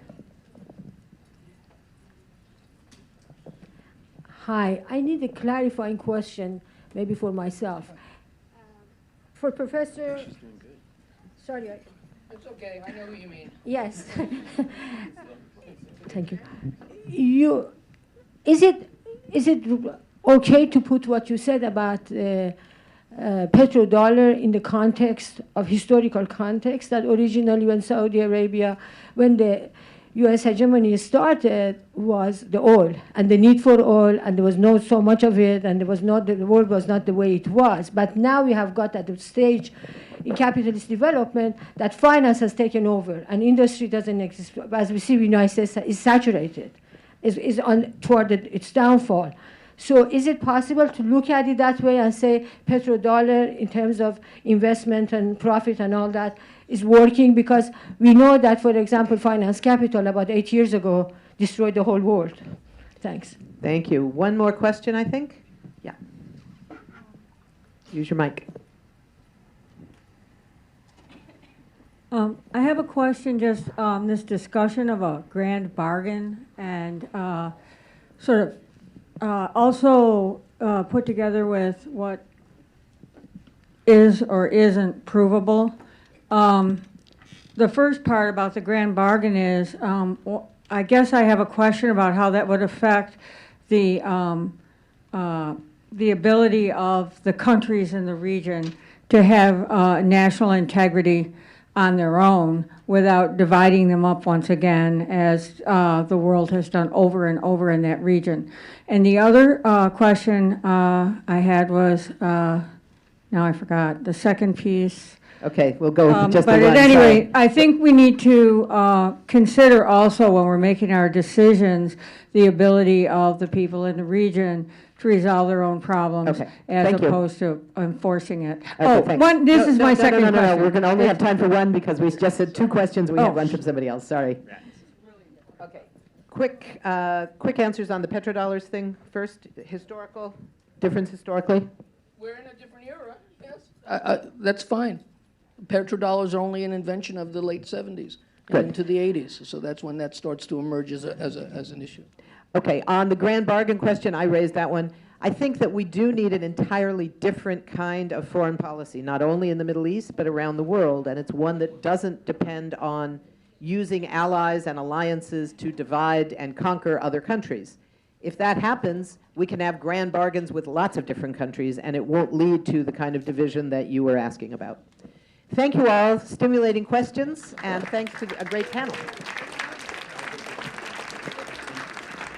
Hi, I need a clarifying question, maybe for myself. For Professor... Sorry. It's okay, I know what you mean. Yes. Thank you. Is it okay to put what you said about petrodollar in the context of historical context, that originally when Saudi Arabia, when the U.S. hegemony started, was the oil and the need for oil, and there was not so much of it, and the world was not the way it was. But now we have got at a stage in capitalist development that finance has taken over, and industry doesn't exist. As we see, the United States is saturated, is on toward its downfall. So is it possible to look at it that way and say petrodollar in terms of investment and profit and all that is working? Because we know that, for example, finance capital about 8 years ago destroyed the whole world. Thanks. Thank you. One more question, I think. Yeah. Use your mic. I have a question just on this discussion of a grand bargain and sort of also put together with what is or isn't provable. The first part about the grand bargain is, I guess I have a question about how that would affect the ability of the countries in the region to have national integrity on their own without dividing them up once again, as the world has done over and over in that region. And the other question I had was, now I forgot, the second piece. Okay, we'll go with just the one. But at any rate, I think we need to consider also when we're making our decisions the ability of the people in the region to resolve their own problems as opposed to enforcing it. This is my second question. No, we're going to only have time for one because we just said 2 questions. We have one from somebody else. Sorry. Okay. quick answers on the petrodollars thing first. Historical difference historically. We're in a different era, yes. That's fine. Petrodollars are only an invention of the late 70s and into the 80s, so that's when that starts to emerge as an issue. Okay, on the grand bargain question, I raised that one. I think that we do need an entirely different kind of foreign policy, not only in the Middle East, but around the world, and it's one that doesn't depend on using allies and alliances to divide and conquer other countries. If that happens, we can have grand bargains with lots of different countries, and it won't lead to the kind of division that you were asking about. Thank you all, stimulating questions, and thanks to a great panel.